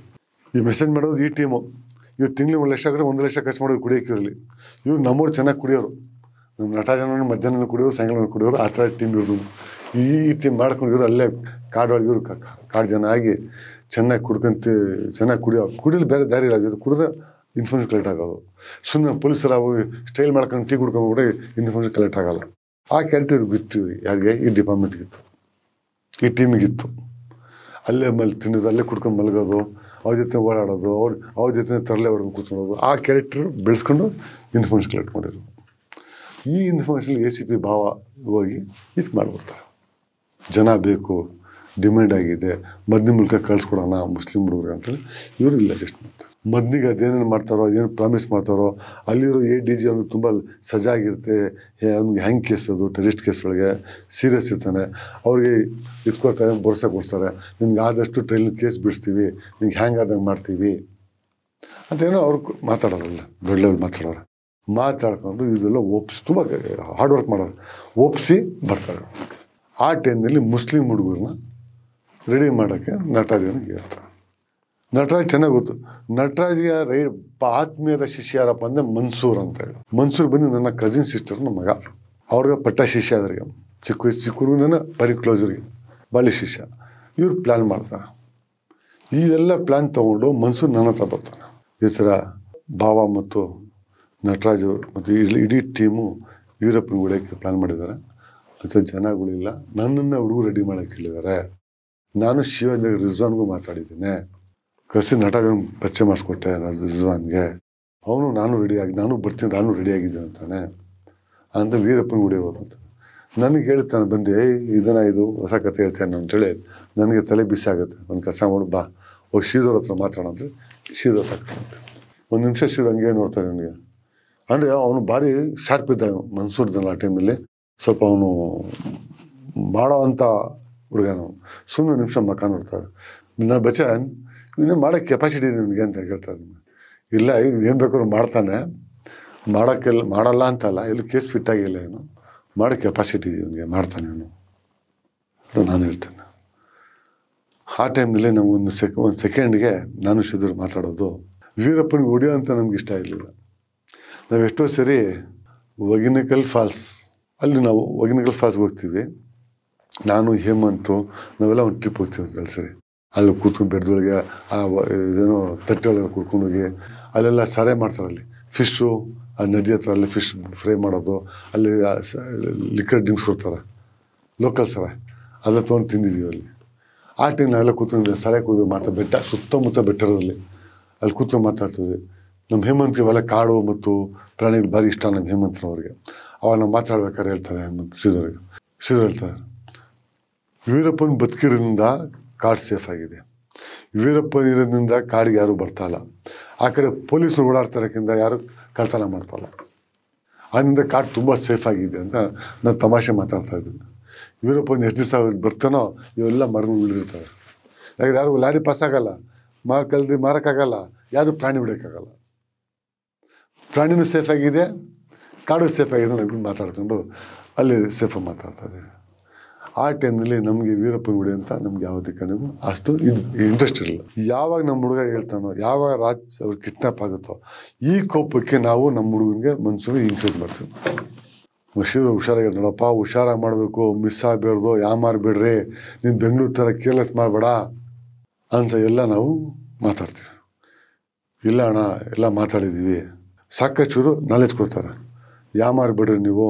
ಈ ಮೆಸೇಜ್ ಮಾಡೋದು ಈ ಟೀಮು. ಇವ್ರು ತಿಂಗಳಿಗೆ 1 ಲಕ್ಷ ಆದರೆ 1 ಲಕ್ಷ ಖರ್ಚು ಮಾಡೋದು ಕುಡಿಯೋಕೆ ಇರಲಿ. ಇವ್ರು ನಮ್ಮವ್ರು ಚೆನ್ನಾಗಿ ಕುಡಿಯೋರು. ನಮ್ಮ ನಟರಾಜನ ಮಧ್ಯಾಹ್ನ ಕುಡಿಯೋರು, ಸಾಯಂಕಾಲ ಕುಡಿಯೋರು, ಆ ಥರ ಟೀಮ್ ಇರೋದು. ಈ ಟೀಮ್ ಮಾಡ್ಕೊಂಡು ಇವರು ಅಲ್ಲೇ ಕಾಡೊಳಗೆ ಇವರು ಕಾಡು ಜನ ಆಗಿ ಚೆನ್ನಾಗಿ ಕುಡಿಯೋದು ಬೇರೆ ದಾರಿ ಇಲ್ಲ. ಕುಡಿದ್ರೆ ಇನ್ಫಾರ್ಮೇಷನ್ ಕಲೆಕ್ಟ್ ಆಗೋದು. ಸುಮ್ಮನೆ ಪೊಲೀಸರು ಅವು ಸ್ಟೈಲ್ ಮಾಡ್ಕೊಂಡು ಟೀ ಕುಡ್ಕೊಂಡು ಕೂಡ ಇನ್ಫಾರ್ಮೇಷನ್ ಕಲೆಕ್ಟ್ ಆಗಲ್ಲ. ಆ ಕ್ಯಾರೆಕ್ಟರ್ ಬಿತ್ತು ಯಾರಿಗೆ? ಈ ಡಿಪಾರ್ಟ್ಮೆಂಟ್ಗಿತ್ತು, ಈ ಟೀಮಿಗಿತ್ತು. ಅಲ್ಲೇ ತಿನ್ನೋದು, ಅಲ್ಲೇ ಕುಡ್ಕೊಂಡು ಮಲಗೋದು, ಅವ್ರ ಜೊತೆ ಓಡಾಡೋದು, ಅವ್ರ ಜೊತೆ ತರಲೆ ಹೊಡ್ಕೊಂಡು ಕೂತ್ಕೊಳ್ಳೋದು. ಆ ಕ್ಯಾರೆಕ್ಟರ್ ಬೆಳೆಸ್ಕೊಂಡು ಇನ್ಫಾರ್ಮೇಷನ್ ಕಲೆಕ್ಟ್ ಮಾಡಿದ್ರು. ಈ ಇನ್ಫಾರ್ಮೇಷನ್ ACP ಭಾವ ಹೋಗಿ ಇದು ಮಾಡ್ಬಿಡ್ತಾರೆ. ಜನ ಬೇಕು, ಡಿಮ್ಯಾಂಡ್ ಆಗಿದೆ, ಮದ್ನಿ ಮೂಲಕ ಕಳಿಸ್ಕೊಡೋಣ ಮುಸ್ಲಿಂ ಹುಡುಗರು ಅಂತೇಳಿ ಇವರು ಇಲ್ಲ ಜಸ್ಟ್ ಮಾಡ್ತಾರೆ. ಮದ್ನಿಗೆ ಅದೇನೇನು ಮಾಡ್ತಾರೋ, ಅದೇನು ಪ್ರಾಮಿಸ್ ಮಾಡ್ತಾರೋ, ಅಲ್ಲಿರೋ ADG ಅವ್ನಿಗೆ ತುಂಬ ಸಜಾಗಿರುತ್ತೆ. ಅವ್ನಿಗೆ ಹ್ಯಾಂಗ್ ಕೇಸ್, ಅದು ಟೆರರಿಸ್ಟ್ ಕೇಸ್ ಒಳಗೆ ಸೀರಿಯಸ್ ಇರ್ತಾನೆ. ಅವ್ರಿಗೆ ಇಟ್ಕೊಳ್ತಾರೆ, ಭರೋಸೆ ಕೊಡ್ತಾರೆ. ನಿಮ್ಗೆ ಆದಷ್ಟು ಟ್ರೈಲ್ ಕೇಸ್ ಬಿಡಿಸ್ತೀವಿ, ನಿಮ್ಗೆ ಹ್ಯಾಂಗ್ ಆದಂಗೆ ಮಾಡ್ತೀವಿ ಅಂತೇನೋ ಅವ್ರು ಮಾತಾಡೋರಲ್ಲ, ದೊಡ್ಡ ಲೆವೆಲ್ ಮಾತಾಡ್ಕೊಂಡು ಇದೆಲ್ಲ ಒಪ್ಸಿ, ತುಂಬ ಹಾರ್ಡ್ ವರ್ಕ್ ಮಾಡೋರು, ಒಪ್ಸಿ ಬರ್ತಾರೆ. ಆ ಟೈಮ್ನಲ್ಲಿ ಮುಸ್ಲಿಂ ಹುಡುಗರನ್ನ ರೆಡಿ ಮಾಡೋಕ್ಕೆ ನಟರಾಜನಿಗೆ ಹೇಳ್ತಾರೆ. ನಟರಾಜ್ ಚೆನ್ನಾಗಿ ಗೊತ್ತು. ನಟರಾಜ್ಗೆ ಆತ್ಮೀಯದ ಶಿಷ್ಯ ಯಾರಪ್ಪ ಅಂದರೆ ಮನ್ಸೂರ್ ಅಂತ ಹೇಳಿ. ಮನ್ಸೂರ್ ಬಂದು ನನ್ನ ಕಸಿನ್ ಸಿಸ್ಟರ್ನ ಮಗ. ಅವ್ರಿಗೆ ಪಟ್ಟ ಶಿಷ್ಯ ಅವರಿಗೆ, ಚಿಕ್ಕ ಹುಡುಗನ ಬರೀ ಕ್ಲೋಸರಿಗೆ ಬಾಲಿ ಶಿಷ್ಯ. ಇವ್ರು ಪ್ಲ್ಯಾನ್ ಮಾಡ್ತಾರೆ. ಇದೆಲ್ಲ ಪ್ಲ್ಯಾನ್ ತೊಗೊಂಡು ಮನ್ಸೂರ್ ನನ್ನ ಹತ್ರ ಬರ್ತಾನೆ. ಈ ಥರ ಭಾವ ಮತ್ತು ನಟರಾಜ್ ಮತ್ತು ಇಡೀ ಟೀಮು ವೀರಪ್ಪನ ಗುಡಿಯೋಕ್ಕೆ ಪ್ಲ್ಯಾನ್ ಮಾಡಿದ್ದಾರೆ. ಮತ್ತು ಜನಗಳಿಲ್ಲ, ನನ್ನನ್ನು ಹುಡುಗರು ರೆಡಿ ಮಾಡೋಕ್ಕೆ ಹೇಳಿದ್ದಾರೆ. ನಾನು ಶಿವನಗರ ರಿಜ್ವಾನ್ಗೂ ಮಾತಾಡಿದ್ದೀನಿ, ಕರೆಸಿ ನಟರಾಜನ ಪರಿಚಯ ಮಾಡಿಸ್ಕೊಟ್ಟೆ ರಿಜ್ವಾನ್ಗೆ. ಅವನು ನಾನು ಬರ್ತೀನಿ, ನಾನು ರೆಡಿಯಾಗಿದ್ದೀನಿ ಅಂತಾನೆ ಅಂತ ವೀರಪ್ಪನ ಗುಡಿ ಹೋದಂತ ನನಗೆ ಹೇಳ್ತಾನೆ. ಬಂದು ಇದು ಹೊಸ ಕತೆ ಹೇಳ್ತಾನೆ ಅಂತೇಳಿ ನನಗೆ ತಲೆ ಬಿಸಿ ಆಗುತ್ತೆ. ಒಂದು ಕೆಲಸ ಮಾಡು, ಬಾ ಹೋಗಿ ಶ್ರೀಧರ್ ಹತ್ರ ಮಾತಾಡೋಂದ್ರೆ ಶ್ರೀಧರ್ ತಗೊಂಡು 1 ನಿಮಿಷ ಶ್ರೀಧರ್ ಹಂಗೆ ನೋಡ್ತಾನೆ ನನಗೆ. ಅಂದರೆ ಅವನು ಭಾರಿ ಶಾರ್ಪ್ ಇದ್ದ ಮನ್ಸೂರ್ದಲ್ಲ ಆ ಟೈಮಲ್ಲಿ. ಸ್ವಲ್ಪ ಅವನು ಮಾಡೋ ಅಂಥ ಹುಡುಗನು. ಸುಮ್ಮನೆ ನಿಮಿಷ ಮಕ್ಕ ನೋಡ್ತಾರೆ. ನನ್ನ ಬಚ್ಚನ್ ಇನ್ನೂ ಮಾಡೋಕ್ಕೆ ಕೆಪಾಸಿಟಿ ಇದೆ ನಿನಗೆ ಅಂತ ಹೇಳ್ತಾರೆ. ಇಲ್ಲ ಏನು ಬೇಕಾದ್ರೂ ಮಾಡ್ತಾನೆ, ಮಾಡಲ್ಲ ಅಂತಲ್ಲ, ಇಲ್ಲಿ ಕೇಸ್ ಫಿಟ್ ಆಗಿಲ್ಲ, ಏನು ಮಾಡೋ ಕೆಪಾಸಿಟಿ ಇದೆ ಇವನಿಗೆ, ಮಾಡ್ತಾನೆ ಅವನು ಅಂತ ನಾನು ಹೇಳ್ತೇನೆ. ಆ ಟೈಮ್ನಲ್ಲಿ ನಮಗೊಂದು ಸೆಕೆಂಡ್ಗೆ ನಾನು ಶ್ರೀಧರ್ ಮಾತಾಡೋದು, ವೀರಪ್ಪನಿಗೆ ಹೊಡಿಯೋ ಅಂತ ನಮ್ಗೆ ಇಷ್ಟ ಇರಲಿಲ್ಲ. ನಾವು ಎಷ್ಟೋ ಸರಿ ಹೊಗೇನಕಲ್ ಫಾಲ್ಸ್ ಹೋಗ್ತೀವಿ. ನಾನು ಹೇಮಂತು ನಾವೆಲ್ಲ ಒಂದು ಟ್ರಿಪ್ ಹೋಗ್ತೀವಿ ಅಂತ ಸರಿ. ಅಲ್ಲಿ ಕೂತ್ಕೊಂಡು ಬೆಡ್ದೊಳಗೆ ಇದೇನೋ ತಟ್ಟೆಯೊಳಗೆ ಕೂತ್ಕೊಂಡೋಗಿ ಅಲ್ಲೆಲ್ಲ ಸಾರೆ ಮಾಡ್ತಾರೆ. ಅಲ್ಲಿ ಫಿಶ್ಶು, ಆ ನದಿ ಹತ್ರ ಅಲ್ಲಿ ಫಿಶ್ ಫ್ರೈ ಮಾಡೋದು, ಅಲ್ಲಿ ಲಿಕ್ಕರ್ ಡ್ರಿಂಕ್ಸ್ ಕೊಡ್ತಾರೆ, ಲೋಕಲ್ ಸಾರ, ಅದನ್ನ ತೊಗೊಂಡು ತಿಂದಿದ್ದೀವಿ ಅಲ್ಲಿ. ಆ ಟೈಮ್ ನಾವೆಲ್ಲ ಕೂತ್ಕೊಂಡು ಸಾರೆ ಬೆಟ್ಟ ಸುತ್ತಮುತ್ತ ಬೆಟ್ಟರಲ್ಲಿ ಅಲ್ಲಿ ಕೂತ್ಕೊಂಡು ಮಾತಾಡ್ತೀವಿ. ನಮ್ಮ ಹೇಮಂತ್ಗೆ ಇವೆಲ್ಲ ಕಾಡು ಮತ್ತು ಪ್ರಾಣಿಗಳು ಭಾರಿ ಇಷ್ಟ ನಮ್ಮ ಹೇಮಂತ್ರವ್ರಿಗೆ. ಅವಾಗ ನಾವು ಮಾತಾಡ್ಬೇಕಾದ್ರೆ ಹೇಳ್ತಾರೆ ಶ್ರೀಧರ್ ಹೇಳ್ತಾರೆ, ವೀರಪ್ಪನ ಬದುಕಿರೋದ್ರಿಂದ ಕಾಡು ಸೇಫ್ ಆಗಿದೆ, ವೀರಪ್ಪನ ಇರೋದ್ರಿಂದ ಕಾಡಿಗೆ ಯಾರು ಬರ್ತಾಯಿಲ್ಲ, ಆ ಕಡೆ ಪೊಲೀಸರು ಓಡಾಡ್ತಾರಕ್ಕಿಂತ ಯಾರು ಕಳ್ತನ ಮಾಡ್ತಾಯಿಲ್ಲ, ಅದರಿಂದ ಕಾಡು ತುಂಬ ಸೇಫ್ ಆಗಿದೆ ಅಂತ ನಾನು ತಮಾಷೆ ಮಾತಾಡ್ತಾ ಇದ್ದೀನಿ. ವೀರಪ್ಪನ ಎಷ್ಟು ದಿವಸ ಬರ್ತಾನೋ ಇವೆಲ್ಲ ಮರಗಳು ಉಳಿದಿರ್ತಾರೆ. ಯಾಕಂದ್ರೆ ಯಾರು ಲಾರಿ ಪಾಸ್ ಆಗಲ್ಲ, ಮಾರೋಕ್ಕಾಗಲ್ಲ, ಯಾರು ಪ್ರಾಣಿ ಬಿಡೋಕ್ಕಾಗಲ್ಲ. ಪ್ರಾಣಿನೂ ಸೇಫ್ ಆಗಿದೆ, ಕಾಡು ಸೇಫ್ ಆಗಿದೆ ನಾವು ಮಾತಾಡ್ಕೊಂಡು ಅಲ್ಲಿ ಸೇಫಾಗಿ ಮಾತಾಡ್ತಾ ಇದ್ದೀವಿ. ಆ ಟೈಮ್ನಲ್ಲಿ ನಮಗೆ ವೀರಪ್ಪನ ಗುಡಿ ಅಂತ ನಮ್ಗೆ ಯಾವುದೇ ಕಡೆಗೂ ಅಷ್ಟು ಇಂಟ್ರೆಸ್ಟ್ ಇರಲಿಲ್ಲ. ಯಾವಾಗ ನಮ್ಮ ಹುಡುಗ ಹೇಳ್ತಾನೋ, ಯಾವಾಗ ಅವ್ರು ಕಿಡ್ನಾಪ್ ಆಗುತ್ತೋ, ಈ ಕೋಪಕ್ಕೆ ನಾವು ನಮ್ಮ ಹುಡುಗನಿಗೆ ಮನ್ಸನ್ನು ಇನ್ಕ್ರೀಸ್ ಮಾಡ್ತೀವಿ. ಹುಷಾರಾಗಿ ನೋಡಪ್ಪ, ಹುಷಾರಾಗಿ ಮಾಡಬೇಕು, ಮಿಸ್ ಆಗಬೇಡ್ದು, ಮಾರಬೇಡ್ರಿ, ನೀನು ಬೆಂಗಳೂರು ಥರ ಕೇರ್ಲೆಸ್ ಮಾಡಬೇಡ ಅಂತ ಎಲ್ಲ ನಾವು ಮಾತಾಡ್ತೀವಿ. ಇಲ್ಲ ಅಣ್ಣ, ಎಲ್ಲ ಮಾತಾಡಿದ್ದೀವಿ, ಸಾಕಷ್ಟು ನಾಲೆಜ್ ಕೊಡ್ತಾರೆ. ಮಾರಬೇಡ್ರಿ, ನೀವು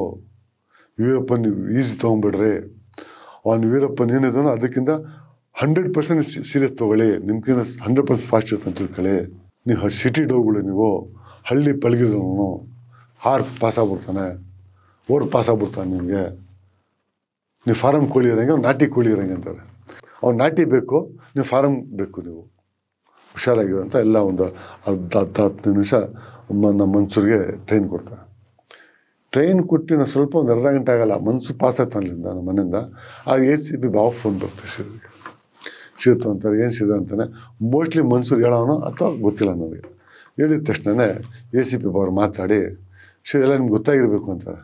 ವೀರಪ್ಪನ ನೀವು ಈಸಿ ತೊಗೊಂಬಿಡ್ರಿ, ಅವನು ವೀರಪ್ಪನ ಏನಿದಾನೋ ಅದಕ್ಕಿಂತ 100% ಸೀರಿಯಸ್ ತೊಗೊಳ್ಳಿ, ನಿಮ್ಗಿಂತ 100% ಫಾಸ್ಟ್ ಇರುತ್ತೆ ಅಂತ ತಿಳ್ಕೊಳ್ಳಿ. ನೀವು ಸಿಟಿ ಡೋಗ್ಗಳು, ನೀವು ಹಳ್ಳಿ ಪಳಗಿರೋನು 6 ಪಾಸ್ ಆಗ್ಬಿಡ್ತಾನೆ, ಓಡ್ ಪಾಸ್ ಆಗ್ಬಿಡ್ತಾನೆ. ನಿಮಗೆ ನೀವು ಫಾರಮ್ ಕೋಳಿ ಇರೋಂಗೆ, ಅವ್ನು ನಾಟಿ ಕೋಳಿ ಇರೋಂಗೆ ಅಂತಾರೆ. ಅವ್ನು ನಾಟಿ ಬೇಕು, ನೀವು ಫಾರಮ್ ಬೇಕು, ನೀವು ಹುಷಾರಾಗಿರೋ ಅಂತ ಎಲ್ಲ ಒಂದು 10-15 ನಿಮಿಷ ನಮ್ಮ ಮನ್ಸೂರಿಗೆ ಟ್ರೈನ್ ಕೊಡ್ತಾರೆ. ಟ್ರೈನ್ ಕೊಟ್ಟು ನಾವು ಸ್ವಲ್ಪ ಒಂದು ಅರ್ಧ ಗಂಟೆ ಆಗಲ್ಲ, ಮನ್ಸೂರು ಪಾಸ್ ಆಯ್ತು ಅಲ್ಲಿಂದ ನಮ್ಮ ಮನೆಯಿಂದ. ಆಗ ACP ಬಾವ ಫೋನ್ ಬರ್ತಾರೆ ಶಿವತ್ತು ಅಂತಾರೆ. ಏನು ಶಿವ ಅಂತಾನೆ, ಮೋಸ್ಟ್ಲಿ ಮನ್ಸೂರು ಹೇಳೋನು ಅಥವಾ ಗೊತ್ತಿಲ್ಲ ನನಗೆ. ಹೇಳಿದ ತಕ್ಷಣವೇ ACP ಬಾವ್ರು ಮಾತಾಡಿ, ಶಿವ ಎಲ್ಲ ನಿಮ್ಗೆ ಗೊತ್ತಾಗಿರಬೇಕು ಅಂತಾರೆ.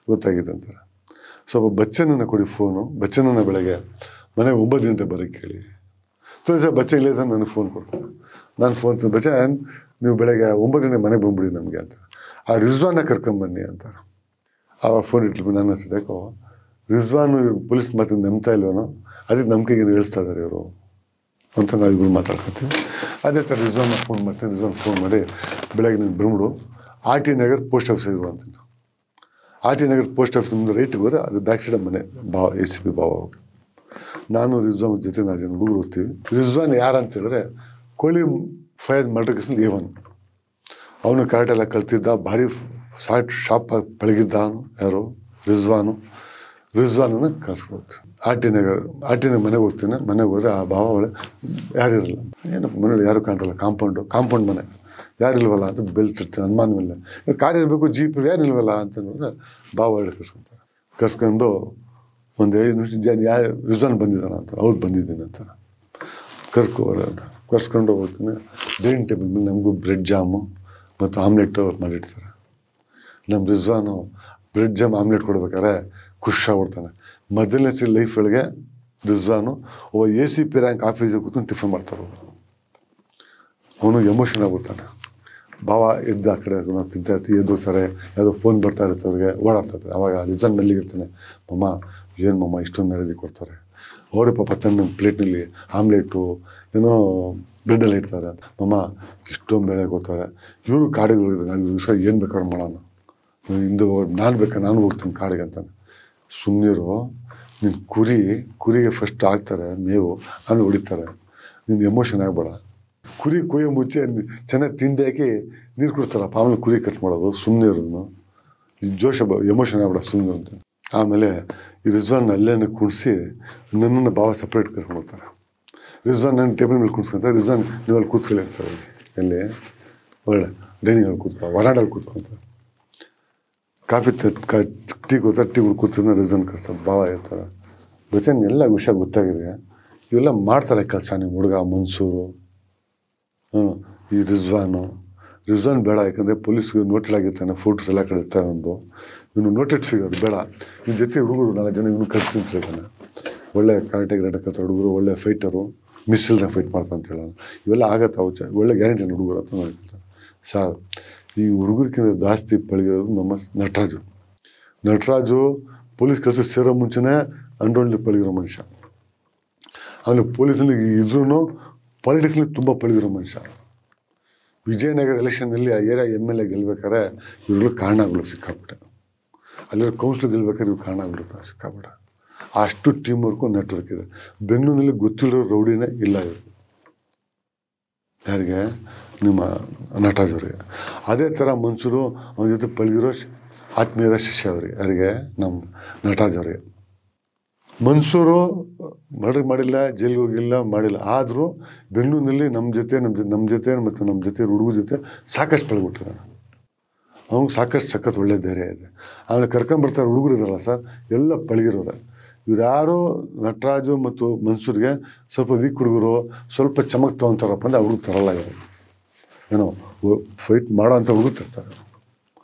ಗೊತ್ತಾಗಿದೆ ಅಂತಾರೆ. ಸ್ವಲ್ಪ ಬಚ್ಚನನ್ನು ಕೊಡಿ ಫೋನು, ಬಚ್ಚನನ್ನು ಬೆಳಗ್ಗೆ ಮನೆಗೆ 9 ಗಂಟೆ ಬರೋಕ್ಕೆ ಹೇಳಿ. ಸರ್ ಬಚ್ಚ ಇಲ್ಲದ ನನಗೆ ಫೋನ್ ಕೊಡ್ತಾರೆ. ನಾನು ಫೋನ್ ಬಚ್ಚ ನೀವು ಬೆಳಗ್ಗೆ 9 ಗಂಟೆ ಮನೆಗೆ ಬಂದ್ಬಿಡಿ ನಮಗೆ ಅಂತ. ಆ ರಿಜ್ವಾನ್ನ ಕರ್ಕೊಂಬನ್ನಿ ಅಂತಾರೆ. ಆವಾಗ ಫೋನ್ ಇಟ್ಲು ನಾನು ಅನ್ಸಿದ್ದೆಕೋ ರಿಜ್ವಾನು ಪೊಲೀಸ್ ಮಾತಿಂದ ನಂಬ್ತಾ ಇಲ್ವನೋ, ಅದಕ್ಕೆ ನಂಬಿಕೆಗೆ ಇಳಿಸ್ತಾ ಇದ್ದಾರೆ ಇವರು ಅಂತ ನಾವು ಇಬ್ಬರು ಮಾತಾಡ್ಕೊತೀವಿ. ಅದೇ ಥರ ರಿಜ್ವಾನ್ ಫೋನ್ ಮಾಡ್ತೀನಿ. ರಿಜ್ವಾನ್ ಫೋನ್ ಮಾಡಿ ಬೆಳಗ್ಗೆ ನೀನು ಬಂದ್ಬಿಡು RT ನಗರ್ ಪೋಸ್ಟ್ ಆಫೀಸ್ ಇರುವ ಅಂತ. RT ನಗರ್ ಪೋಸ್ಟ್ ಆಫೀಸ್ ಮುಂದೆ ರೈಟ್ಗೆ ಹೋದ್ರೆ ಅದು ಬ್ಯಾಕ್ ಸೈಡ್ ಮನೆ ACP ಬಾವ. ನಾನು ರಿಜ್ವಾನ್ ಜೊತೆ 4 ಜನ ಹುಡುಗರು ಹೋಗ್ತೀವಿ. ರಿಜ್ವಾನ್ ಯಾರಂತ ಹೇಳಿದ್ರೆ ಕೋಳಿ ಫಯಾಜ್ ಮರ್ಡರ್ ಕೇಸಲ್ಲಿ A1. ಅವನು ಕರಾಟೆ ಎಲ್ಲ ಕಲ್ತಿದ್ದ, ಭಾರಿ ಶಾಪ್ ಪಳಗಿದ್ದ. ಯಾರು ರಿಜ್ವಾನನ್ನು ಕಳಿಸ್ಕೊಡ್ತೀವಿ. RT ನಗರ್ ಮನೆಗೆ ಹೋಗ್ತೀನಿ. ಮನೆಗೆ ಹೋದರೆ ಆ ಭಾವ ಒಳ್ಳೆ ಯಾರು ಇರಲ್ಲ, ಏನಪ್ಪ ಮನೇಲಿ ಯಾರು ಕಾಣ್ತಲ್ಲ, ಕಾಂಪೌಂಡ್ ಮನೆ ಯಾರಿಲ್ವಲ್ಲ ಅಂತ ಬೆಲ್ತಿರ್ತೀನಿ. ಅನುಮಾನವಿಲ್ಲ, ಕಾರ್ ಇರಬೇಕು, ಜೀಪ್ ಯಾರಿಲ್ವಲ್ಲ ಅಂತ ನೋಡಿದ್ರೆ ಭಾವ ಒಳ್ಳೆ ಕರ್ಸ್ಕೊಂಡು ಒಂದು 5 ನಿಮಿಷ ಯಾರು ರಿಜ್ವಾನ್ ಬಂದಿದ್ದಾನ ಅಂತ. ಹೌದು ಬಂದಿದ್ದೀನಿ ಅಂತ ಕರ್ಸ್ಕೊಂಡು ಹೋಗ್ತೀನಿ. ಡೈನಿಂಗ್ ಟೇಬಲ್ ಮೇಲೆ ನಮಗೂ ಬ್ರೆಡ್ ಜಾಮು ಮತ್ತು ಆಮ್ಲೆಟ್ಟು ಮಾಡಿರ್ತಾರೆ. ನಮ್ಮ ರಿಜ್ವಾನು ಬ್ರೆಡ್ ಜಾಮ್ ಆಮ್ಲೆಟ್ ಕೊಡ್ಬೇಕಾದ್ರೆ ಖುಷಿಯಾಗ್ಬಿಡ್ತಾನೆ. ಮೊದಲನೇ ಸಲ ಲೈಫ್ ಒಳಗೆ ರಿಜ್ವಾನು ಒಬ್ಬ ACP ರ್ಯಾಂಕ್ ಆಫೀಸಿಗೆ ಕೂತ್ಕೊಂಡು ಟಿಫನ್ ಮಾಡ್ತಾರೆ. ಅವನು ಎಮೋಷನ್ ಆಗ್ಬಿಡ್ತಾನೆ. ಭಾವ ಎದ್ದು ಆ ಕಡೆ ತಿಂತಾಯಿರ್ತೀವಿ, ಎದ್ದೋಗ್ತಾರೆ, ಯಾವುದೋ ಫೋನ್ ಬರ್ತಾ ಇರುತ್ತೆ ಅವ್ರಿಗೆ, ಓಡಾಡ್ತಾರೆ. ಆವಾಗ ರಿಜ್ವಾನ್ ಮೆಲ್ಲಿಗಿರ್ತಾನೆ. ಮಮ್ಮ ಏನು ಮಮ್ಮ ಇಷ್ಟೊಂದು ಮೆರದಿ ಕೊಡ್ತಾರೆ, ಅವರೇ ಪಾಪ ತನ್ನ ಪ್ಲೇಟ್ನಲ್ಲಿ ಆಮ್ಲೆಟು ಏನೋ ಬ್ರೆಡ್ಡಲ್ಲಿ ಇಡ್ತಾರೆ. ಮಮ್ಮ ಇಷ್ಟೊಂದು ಬೆಳೆ ಕೊಡ್ತಾರೆ, ಇವರು ಕಾಡಿಗೆ ನಾನು ವಿಷಯ ಏನು ಬೇಕಾದ್ರೂ ಮಾಡೋಣ, ಹಿಂದೆ ನಾನು ನಾನು ಹೋಗ್ತೀನಿ ಕಾಡಿಗೆ ಅಂತಾನೆ. ಸುಮ್ಮನಿರು, ನೀನು ಕುರಿಗೆ ಫಸ್ಟ್ ಹಾಕ್ತಾರೆ ಮೇವು, ಆಮೇಲೆ ಹೊಡಿತಾರೆ, ನೀನು ಎಮೋಷನ್ ಆಗಬೇಡ. ಕುರಿ ಕೊಯ್ಯೋ ಮುಂಚೆ ಚೆನ್ನಾಗಿ ತಿಂಡಿ ಹಾಕಿ ನೀರು ಕುಡಿಸ್ತಾರಪ್ಪ, ಆಮೇಲೆ ಕುರಿ ಕಟ್ ಮಾಡೋದು. ಸುಮ್ಮನಿರೋನು ಜೋಶ ಎಮೋಷನ್ ಆಗ್ಬೇಡ ಸುಮ್ಮನೆ ಅಂತ. ಆಮೇಲೆ ಈ ರಿಜ್ವಾನ್ ಅಲ್ಲೇನೆ ಕುಣಿಸಿ ನನ್ನನ್ನು ಭಾವ ಸಪ್ರೇಟ್ ಕರ್ಕೊಂಡು ಹೋಗ್ತಾರೆ. ರಿಜ್ವಾನ್ ನನ್ನ ಟೇಬಲ್ ಮೇಲೆ ಕುಣಿಸ್ಕೊಂತಾರೆ. ರಿಜ್ವಾನ್ ನೀವಲ್ಲಿ ಕೂತ್ಕೊಳ್ಳಿ ಇರ್ತಾರೆ. ಎಲ್ಲಿ ಒಳ್ಳೆ ಡೈನಿಂಗಲ್ಲಿ ವರಾಂಡಲ್ಲಿ ಕೂತ್ಕೊಂತಾರೆ. ಕಾಫಿ ಟೀ ಕೊಡ್ತಾರೆ. ಟೀ ಕೂತ್ಕೊಂಡು ರಿಜ್ವಾನ್ ಕಳಿಸ್ತಾರೆ. ಭಾವ ಇರ್ತಾರೆ. ಗೊತ್ತೇನು ಎಲ್ಲ ವಿಷಯ ಗೊತ್ತಾಗಿದೆ, ಇವೆಲ್ಲ ಮಾಡ್ತಾರೆ ಕೆಲಸ. ನಿಮ್ಮ ಹುಡುಗ ಮನ್ಸೂರು, ಈ ರಿಜ್ವಾನ್ ಬೇಡ, ಯಾಕಂದರೆ ಪೊಲೀಸ್ಗೆ ನೋಟೆಡ್ ಆಗಿರ್ತಾನೆ, ಫೋಟೋಸ್ ಎಲ್ಲ ಕಡೆ ಇರ್ತಾರೆ. ಒಂದು ಇವನು ನೋಟೆಡ್ ಫಿಗರ್ ಬೇಡ, ಇವ್ನ ಜೊತೆ ಹುಡುಗರು 4 ಜನ ಇವನು ಕಳಿಸ್ತೀನಿ ಅಂತ ಹೇಳ್ತಾನೆ. ಒಳ್ಳೆ ಕರಾಟೆ ಕಲ್ತಾರೆ ಹುಡುಗರು, ಒಳ್ಳೆ ಫೈಟರು, ಮಿಸ್ಸಿಲ್ದಾಗ ಫೈಟ್ ಮಾಡ್ತಾ ಅಂತ ಹೇಳೋಣ. ಇವೆಲ್ಲ ಆಗತ್ತೆ, ಒಳ್ಳೆ ಗ್ಯಾರಂಟಿ ಹುಡುಗರು ಅಂತ ಹೇಳ್ತಾರೆ. ಸಾರ್, ಈ ಹುಡುಗರಿಗಿಂತ ಜಾಸ್ತಿ ಪಳಗಿರೋದು ನಮ್ಮ ನಟರಾಜು ಪೊಲೀಸ್ ಕೆಲಸ ಸೇರೋ ಮುಂಚೆನೇ ಅಂಡೋಳ್ಳಿ ಪಳಗಿರೋ ಮನುಷ್ಯ. ಆಮೇಲೆ ಪೊಲೀಸಲ್ಲಿ ಇದ್ರೂ ಪಾಲಿಟಿಕ್ಸ್ನಲ್ಲಿ ತುಂಬ ಪಳಗಿರೋ ಮನುಷ್ಯ. ವಿಜಯನಗರ ಎಲೆಕ್ಷನ್ನಲ್ಲಿ ಏರಿಯಾ MLA ಗೆಲ್ಬೇಕಾದ್ರೆ ಇವ್ರುಗಳು ಕಾರಣಗಳು ಸಿಕ್ಕಾಬಿಟ್ಟೆ. ಅಲ್ಲಿರೋ ಕೌನ್ಸಿಲ್ ಗೆಲ್ಬೇಕಾದ್ರೆ ಇವ್ರು ಕಾರಣಗಳು ಸಿಕ್ಕಾಬಿಟ್ಟೆ. ಅಷ್ಟು ಟೀಮ್ ವರ್ಕು ನೆಟ್ವರ್ಕ್ ಇದೆ. ಬೆಂಗಳೂರಿನಲ್ಲಿ ಗೊತ್ತಿರೋ ರೌಡಿನೇ ಇಲ್ಲ ಇವರು. ಯಾರಿಗೆ? ನಿಮ್ಮ ನಟರಾಜ್ ಅವರಿಗೆ. ಅದೇ ಥರ ಮನ್ಸೂರು ಅವನ ಜೊತೆ ಪಳಗಿರೋ ಆತ್ಮೀಯರ ಶಿಷ್ಯ ಅವರಿಗೆ. ಯಾರಿಗೆ? ನಮ್ಮ ನಟರಾಜ್ ಅವರಿಗೆ. ಮನ್ಸೂರು ಮರ್ಡರ್ ಮಾಡಿಲ್ಲ, ಜೈಲಿಗೆ ಹೋಗಿಲ್ಲ, ಮಾಡಿಲ್ಲ. ಆದರೂ ಬೆಂಗಳೂರಿನಲ್ಲಿ ನಮ್ಮ ಜೊತೆ ಮತ್ತು ನಮ್ಮ ಜೊತೆ ಹುಡುಗರ ಜೊತೆ ಸಾಕಷ್ಟು ಪಳಗ್ಬಿಟ್ಟಿದ್ದಾನೆ. ಅವ್ನಿಗೆ ಸಾಕಷ್ಟು ಸಖತ್ ಒಳ್ಳೆ ಧೈರ್ಯ ಇದೆ. ಆಮೇಲೆ ಕರ್ಕೊಂಬರ್ತಾರೆ ಹುಡುಗರು ಇದಾರಲ್ಲ ಸರ್, ಎಲ್ಲ ಪಳಗಿರೋರೆ. ಇವ್ರು ಯಾರು ನಟರಾಜು ಮತ್ತು ಮನ್ಸೂರಿಗೆ ಸ್ವಲ್ಪ ವೀಕ್ ಹುಡುಗರು, ಸ್ವಲ್ಪ ಚಮಕ್ ತೊಗೊತಾರಪ್ಪ ಅಂದರೆ ಹುಡುಗ ತರಲ್ಲ. ಇವರು ಏನೋ ಫೈಟ್ ಮಾಡೋ ಅಂಥ ಹುಡುಗ ತರ್ತಾರೆ.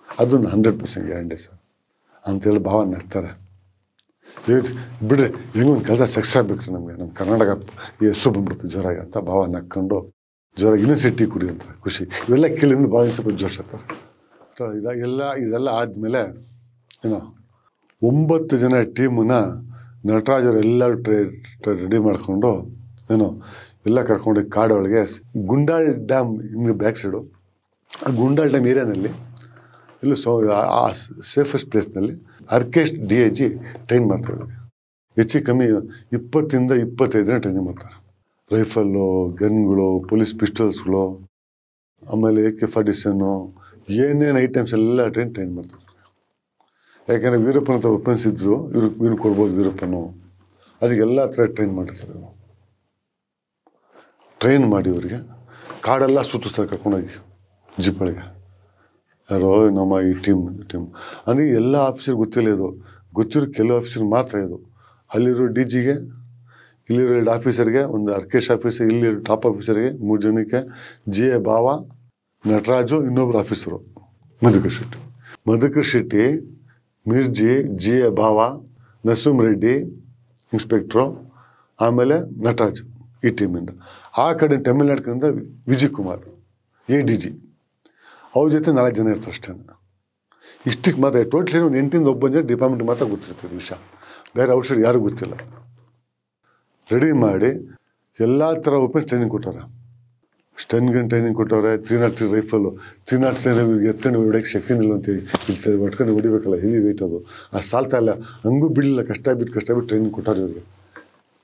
ಅದು 100% ಗ್ಯಾರಂಟಿ ಸರ್ ಅಂತೇಳಿ ಭಾವ ನಗ್ತಾರೆ. ಬಿಡ್ರಿ, ಹೆಂಗೊಂದು ಕೆಲಸ ಸಕ್ಸಸ್ ಆಗ್ಬೇಕ್ರಿ ನಮಗೆ, ನಮ್ಮ ಕರ್ನಾಟಕ ಈ ಹೆಸರು ಬಂದ್ಬಿಡ್ತು ಜೋರಾಗಿ ಅಂತ ಭಾವ ನಕ್ಕೊಂಡು ಜೋರಾಗಿ ಯೂನಿವರ್ಸಿಟಿ ಕುಡಿ ಅಂತ ಖುಷಿ. ಇವೆಲ್ಲ ಕೇಳಿದ್ರೆ ಭಾಳ ಸ್ವಲ್ಪ ಜೋಶ್ ಆಗ್ತಾರೆ. ಇದೆಲ್ಲ ಆದಮೇಲೆ ಏನೋ 9 ಜನ ಟೀಮನ್ನ ನಟರಾಜರು ಎಲ್ಲರೂ ರೆಡಿ ಮಾಡಿಕೊಂಡು ಏನೋ ಎಲ್ಲ ಕರ್ಕೊಂಡು ಕಾಡೊಳಗೆ ಗುಂಡಾಳ್ ಡ್ಯಾಮ್ ಹಿಂಗೆ ಬ್ಯಾಕ್ ಸೈಡು, ಆ ಗುಂಡಾಳ್ ಡ್ಯಾಮ್ ಏರಿಯಾನಲ್ಲಿ ಇಲ್ಲ ಆ ಸೇಫೆಸ್ಟ್ ಪ್ಲೇಸ್ನಲ್ಲಿ ಆರ್ಕೆಸ್ಟ್ DIG ಟ್ರೈನ್ ಮಾಡ್ತಾರೆ. ಹೆಚ್ಚು ಕಮ್ಮಿ 20-25 ದಿನ ಟ್ರೈನಿಂಗ್ ಮಾಡ್ತಾರೆ. ರೈಫಲ್ಲು, ಗನ್ಗಳು, ಪೊಲೀಸ್ ಪಿಸ್ಟಲ್ಸ್ಗಳು, ಆಮೇಲೆ AK-47 ಏನೇನು ಐಟಮ್ಸ್ ಎಲ್ಲ ಟ್ರೈನ್ ಮಾಡ್ತಾರೆ. ಯಾಕೆಂದರೆ ವೀರಪ್ಪನ ಹತ್ರ ವೆಪನ್ಸ್ ಇದ್ರು ಇವ್ರು ಕೊಡ್ಬೋದು ವೀರಪ್ಪನು, ಅದಕ್ಕೆಲ್ಲ ಥರ ಟ್ರೈನ್ ಮಾಡಿರ್ತಾರೆ. ಟ್ರೈನ್ ಮಾಡಿ ಇವರಿಗೆ ಕಾಡೆಲ್ಲ ಸುತ್ತಿಸ್ತಾರೆ ಕರ್ಕೊಂಡೋಗಿ ಜೀಪ್ಗಳಿಗೆ. ಯಾರೋ ನಮ್ಮ ಈ ಟೀಮ್ ಅಂದರೆ ಎಲ್ಲ ಆಫೀಸರ್ಗೆ ಗೊತ್ತಿಲ್ಲ ಇದು, ಗೊತ್ತಿರೋ ಕೆಲವು ಆಫೀಸರ್ ಮಾತ್ರ ಇದು. ಅಲ್ಲಿರೋ DGಗೆ, ಇಲ್ಲಿರೋ 2 ಆಫೀಸರ್ಗೆ, ಒಂದು ಅರ್ಕೇಶ್ ಆಫೀಸರ್, ಇಲ್ಲಿ ಟಾಪ್ ಆಫೀಸರ್ಗೆ 3 ಜನಕ್ಕೆ, GA ಭಾವ, ನಟರಾಜು, ಇನ್ನೊಬ್ರು ಆಫೀಸರು ಮಧುಕರ್ ಶೆಟ್ಟಿ, ಮಿರ್ಜಿ, GA ಭಾವ, ನಸೀಮ್ ರೆಡ್ಡಿ ಇನ್ಸ್ಪೆಕ್ಟ್ರು, ಆಮೇಲೆ ನಟರಾಜು ಈ ಟೀಮಿಂದ. ಆ ಕಡೆ ತಮಿಳ್ನಾಡು ಕಡೆಯಿಂದ ವಿಜಯ್ ಕುಮಾರ್ ADG, ಅವ್ರ ಜೊತೆ 4 ಜನ ಇರ್ತಾರೆ ಅಷ್ಟೇ. ಇಷ್ಟಕ್ಕೆ ಮಾತ್ರ ಟೋಟ್ಲಿ ಒಂದು 8-9 ಜನ ಡಿಪಾರ್ಟ್ಮೆಂಟ್ ಮಾತ್ರ ಗೊತ್ತಿರ್ತದೆ ವಿಷಯ, ಬೇರೆ ಔಟ್ಸೈಡ್ ಯಾರಿಗೂ ಗೊತ್ತಿಲ್ಲ. ರೆಡಿ ಮಾಡಿ ಎಲ್ಲ ಥರ ವೆಪನ್ಸ್ ಟ್ರೈನಿಂಗ್ ಕೊಟ್ಟವ್ರೆ. ಸ್ಟನ್ ಗನ್ ಟ್ರೈನಿಂಗ್ ಕೊಟ್ಟವ್ರೆ, 303 ರೈಫಲು, 303 ಎತ್ಕೊಂಡು ಹೊಡೆಯೋಕ್ಕೆ ಶಕ್ತಿ ಇಲ್ಲ ಅಂತೇಳಿ ಇಲ್ಲಿ ಹೊಡ್ಕೊಂಡು ಹೊಡಿಬೇಕಲ್ಲ, ಹೆವಿ ವೆಯ್ಟ್ ಅದು ಸಾಲ್ತಾ ಇಲ್ಲ, ಹಂಗೂ ಬಿಡಲಿಲ್ಲ, ಕಷ್ಟ ಬಿದ್ದು ಟ್ರೈನಿಂಗ್ ಕೊಟ್ಟಾರೆ ಇವ್ರಿಗೆ.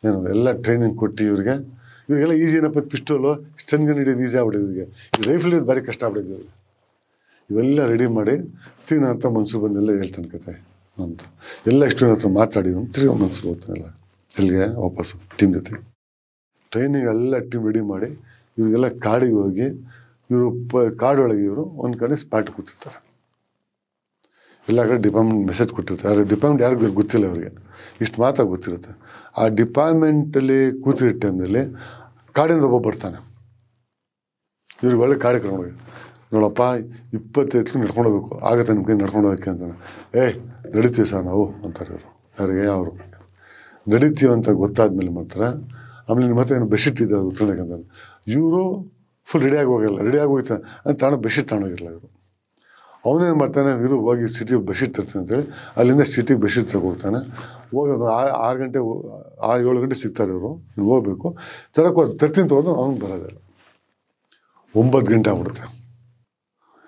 ಏನು ಎಲ್ಲ ಟ್ರೈನಿಂಗ್ ಕೊಟ್ಟು ಇವ್ರಿಗೆಲ್ಲ ಈಸಿ ಏನಪ್ಪ, ಪಿಸ್ಟೋಲು ಸ್ಟನ್ ಗನ್ ಹಿಡಿಯೋದು ಈಸಿ ಆಗ್ಬಿಟ್ಟಿದೆ ಇವ್ರಿಗೆ, ಈ ರೈಫಲ್ ಹಿಡಿಯೋದು ಭಾರಿ ಕಷ್ಟ ಆಗ್ಬಿಟ್ಟಿದೆ ಇವ್ರಿಗೆ. ಇವೆಲ್ಲ ರೆಡಿ ಮಾಡಿ ತಿರ್ಗಿ ಅಂತ ಮನ್ಸು ಬಂದೆಲ್ಲ ಹೇಳ್ತಾನೆ ಕತೆ ಅಂತ ಎಲ್ಲ ಇಷ್ಟು ಹತ್ರ ಮಾತಾಡಿ ತಿರ್ಗಿ ಮನ್ಸು ಹೋಗ್ತಾನಲ್ಲ ಎಲ್ಲಿಗೆ ವಾಪಸ್ಸು ಟೀಮ್ ಜೊತೆ. ಟ್ರೈನಿಂಗ್ ಎಲ್ಲ ಟೀಮ್ ರೆಡಿ ಮಾಡಿ ಇವ್ರಿಗೆಲ್ಲ ಕಾಡಿಗೆ ಹೋಗಿ ಇವರು ಕಾಡೊಳಗೆ ಇವರು ಒಂದು ಕಡೆ ಸ್ಪಾಟ್ ಕೂತಿರ್ತಾರೆ. ಎಲ್ಲ ಕಡೆ ಡಿಪಾರ್ಟ್ಮೆಂಟ್ ಮೆಸೇಜ್ ಕೊಟ್ಟಿರ್ತಾರೆ. ಡಿಪಾರ್ಟ್ಮೆಂಟ್ ಯಾರಿಗೂ ಗೊತ್ತಿಲ್ಲ ಅವ್ರಿಗೆ, ಇಷ್ಟು ಮಾತ್ರ ಗೊತ್ತಿರುತ್ತೆ. ಆ ಡಿಪಾರ್ಟ್ಮೆಂಟಲ್ಲಿ ಕೂತಿರೋ ಟೈಮ್ನಲ್ಲಿ ಕಾಡಿಂದ ಒಬ್ಬ ಬರ್ತಾನೆ, ಇವ್ರಿಗೆ ಒಳ್ಳೆ ಕಾಡಿಗೆ ಕರ್ಕೊಂಡೋಗಿ, ನೋಡಪ್ಪ 25 ನಡ್ಕೊಂಡು ಹೋಗ್ಬೇಕು, ಆಗತ್ತೆ ನಿಮ್ಮ ಕೈ ನಡ್ಕೊಂಡು ಹೋಗೋಕ್ಕೆ ಅಂತಾನೆ. ನಡೀತೀವಿ ಸರ್ ನಾವು ಅಂತಾರೆ ಇವರು. ಯಾರಿಗೆ? ಅವರು ನಡೀತೀವಿ ಅಂತ ಗೊತ್ತಾದ್ಮೇಲೆ ಮಾಡ್ತಾರೆ. ಆಮೇಲೆ ನಿಮ್ಮ ಹತ್ರ ಏನು ಬೆಡ್ಶೀಟ್ ಇದೆ ಉತ್ತರಣೆಗೆ ಅಂತಾನೆ. ಇವರು ಫುಲ್ ರೆಡಿಯಾಗಿ ಹೋಗ್ತಾನೆ ಅಂತ ಬೆಡ್ಶೀಟ್ ತಗೊಂಡೋಗಿರಲ್ಲ ಇವರು. ಅವನೇನು ಮಾಡ್ತಾನೆ, ಇವರು ಹೋಗಿ ಸಿಟಿಗೆ ಬೆಡ್ಶೀಟ್ ತರ್ತೀನಿ ಅಂತೇಳಿ ಅಲ್ಲಿಂದ ಸಿಟಿಗೆ ಬೆಡ್ಶೀಟ್ ತಗೋಗ್ತಾನೆ. ಹೋಗಿ 6 ಗಂಟೆ 6-7 ಗಂಟೆ ಸಿಗ್ತಾರೆ ಇವರು. ಇನ್ನು ಹೋಗ್ಬೇಕು ತರ್ತೀನಿ ತಗೊಂಡು ಅವ್ನು ಬರೋದಿಲ್ಲ. 9 ಗಂಟೆ ಆಗ್ಬಿಡುತ್ತೆ.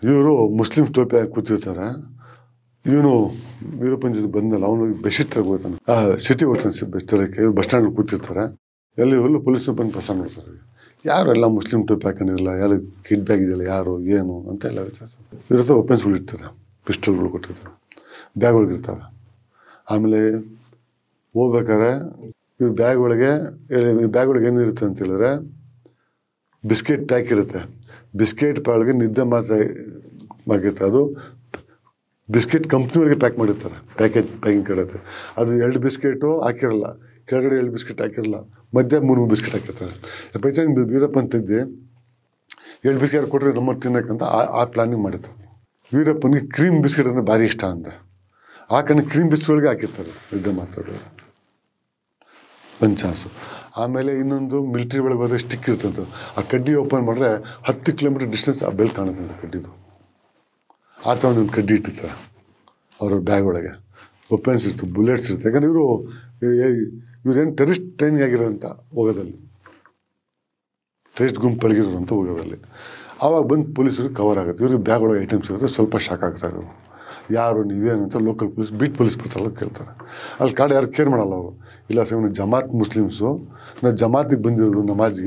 ಇವರು ಮುಸ್ಲಿಮ್ ಟೋಪಿ ಹಾಕಿ ಕೂತಿರ್ತಾರೆ. ಇವನು ವೀರಪ್ಪನ ಜೊತೆ ಬಂದಲ್ಲ, ಅವನು ಬೆಡ್ಶೀಟ್ ತಗೋಗ್ತಾನೆ, ಸಿಟಿಗೆ ಹೋಗ್ತಾನೆ ಬೆಸ್ಟಕ್ಕೆ. ಇವ್ರು ಬಸ್ ಸ್ಟ್ಯಾಂಡ್ ಕೂತಿರ್ತಾರೆ. ಎಲ್ಲೂ ಪೊಲೀಸರು ಬಂದು ಪ್ರಸಾದ ಮಾಡ್ತಾರೆ. ಯಾರು ಎಲ್ಲ ಮುಸ್ಲಿಮ್ ಟೋಪಿ ಹಾಕೊಂಡಿರಲ್ಲ, ಯಾರು ಕಿಡ್ ಬ್ಯಾಗ್ ಇದೆಯಲ್ಲ, ಯಾರು ಏನು ಅಂತ ಎಲ್ಲ ವಿಚಾರಿಸ್ತಾರೆ. ಇವ್ರ ಹತ್ರ ವೆಪನ್ಸ್ಗಳು ಇರ್ತಾರೆ, ಪಿಸ್ಟಲ್ಗಳು ಕೊಟ್ಟಿರ್ತಾರೆ, ಬ್ಯಾಗ್ಗಳಿರ್ತವೆ. ಆಮೇಲೆ ಹೋಗ್ಬೇಕಾದ್ರೆ ಇವ್ರ ಬ್ಯಾಗ್ಗಳಿಗೆ ಏನಿರುತ್ತೆ ಅಂತ ಹೇಳಿದ್ರೆ ಬಿಸ್ಕೆಟ್ ಪ್ಯಾಕ್ ಇರುತ್ತೆ. ಬಿಸ್ಕೆಟ್ ಒಳಗೆ ನಿದ್ದೆ ಮಾತ್ರ ಆಗಿರ್ತಾರೆ. ಅದು ಬಿಸ್ಕೆಟ್ ಕಂಪ್ನಿಗಳಿಗೆ ಪ್ಯಾಕ್ ಮಾಡಿರ್ತಾರೆ, ಪ್ಯಾಕಿಂಗ್ ಕಡೆ. ಅದು 2 ಬಿಸ್ಕೆಟು ಹಾಕಿರಲ್ಲ, ಕೆಳಗಡೆ 2 ಬಿಸ್ಕೆಟ್ ಹಾಕಿರಲ್ಲ, ಮಧ್ಯೆ 3 ಬಿಸ್ಕೆಟ್ ಹಾಕಿರ್ತಾರೆ. ಪೈಚಾನ್ ವೀರಪ್ಪನ ತೆಗ್ದು 2 ಬಿಸ್ಕೆಟ್ ಕೊಟ್ಟರೆ ನಮ್ಮ ತಿನ್ನೋಕ್ಕಂತ ಆ ಪ್ಲಾನಿಂಗ್ ಮಾಡಿರ್ತಾರೆ. ವೀರಪ್ಪನಿಗೆ ಕ್ರೀಮ್ ಬಿಸ್ಕೆಟ್ ಅಂದರೆ ಭಾರಿ ಇಷ್ಟ ಅಂತ ಆ ಕಡೆ ಕ್ರೀಮ್ ಬಿಸ್ಕೆಟ್ಗಳಿಗೆ ಹಾಕಿರ್ತಾರೆ ನಿದ್ದೆ ಮಾತಾಡೋದು ಪಂಚಾಸು. ಆಮೇಲೆ ಇನ್ನೊಂದು ಮಿಲಿಟ್ರಿ ಒಳಗೆ ಹೋದರೆ ಸ್ಟಿಕ್ ಇರ್ತಂತ, ಆ ಕಡ್ಡಿ ಓಪನ್ ಮಾಡಿದ್ರೆ 10 ಕಿಲೋಮೀಟರ್ ಡಿಸ್ಟೆನ್ಸ್ ಆ ಬೆಲ್ಟ್ ಕಾಣುತ್ತೆ ಕಡ್ಡಿದು. ಆ ಥರ ಒಂದು ಕಡ್ಡಿ ಇಟ್ಟಿರ್ತಾರೆ ಅವ್ರ ಬ್ಯಾಗ್ ಒಳಗೆ. ವೆಪನ್ಸ್ ಇರ್ತವೆ, ಬುಲೆಟ್ಸ್ ಇರುತ್ತೆ. ಯಾಕಂದರೆ ಇವ್ರೇನು ಟೆರಿಸ್ಟ್ ಟ್ರೈನಿಂಗ್ ಆಗಿರೋಂಥ ಹೋಗೋದಲ್ಲಿ, ಟೆರಿಸ್ಟ್ ಗುಂಪಳಿಗಿರೋಂಥ ಹೋಗೋದಲ್ಲಿ. ಆವಾಗ ಬಂದು ಪೊಲೀಸರು ಕವರ್ ಆಗುತ್ತೆ. ಇವ್ರಿಗೆ ಬ್ಯಾಗ್ ಒಳಗೆ ಐಟಮ್ಸ್ ಇರುತ್ತೆ, ಸ್ವಲ್ಪ ಶಾಕ್ ಆಗ್ತಾರೆ ಇವರು. ಯಾರು ನೀವೇನಂತ ಲೋಕಲ್ ಪೊಲೀಸ್, ಬೀಟ್ ಪೊಲೀಸ್ ಬರ್ತಾರಲ್ಲ ಕೇಳ್ತಾರೆ. ಅಲ್ಲಿ ಕಾಡು ಯಾರು ಕೇರ್ ಮಾಡಲ್ಲ ಅವರು. ಇಲ್ಲ ಸರ್ ಜಮಾತ್ ಮುಸ್ಲಿಮ್ಸು, ನಾವು ಜಮಾತಿಗೆ ಬಂದಿರೋದು ನಮಾಜ್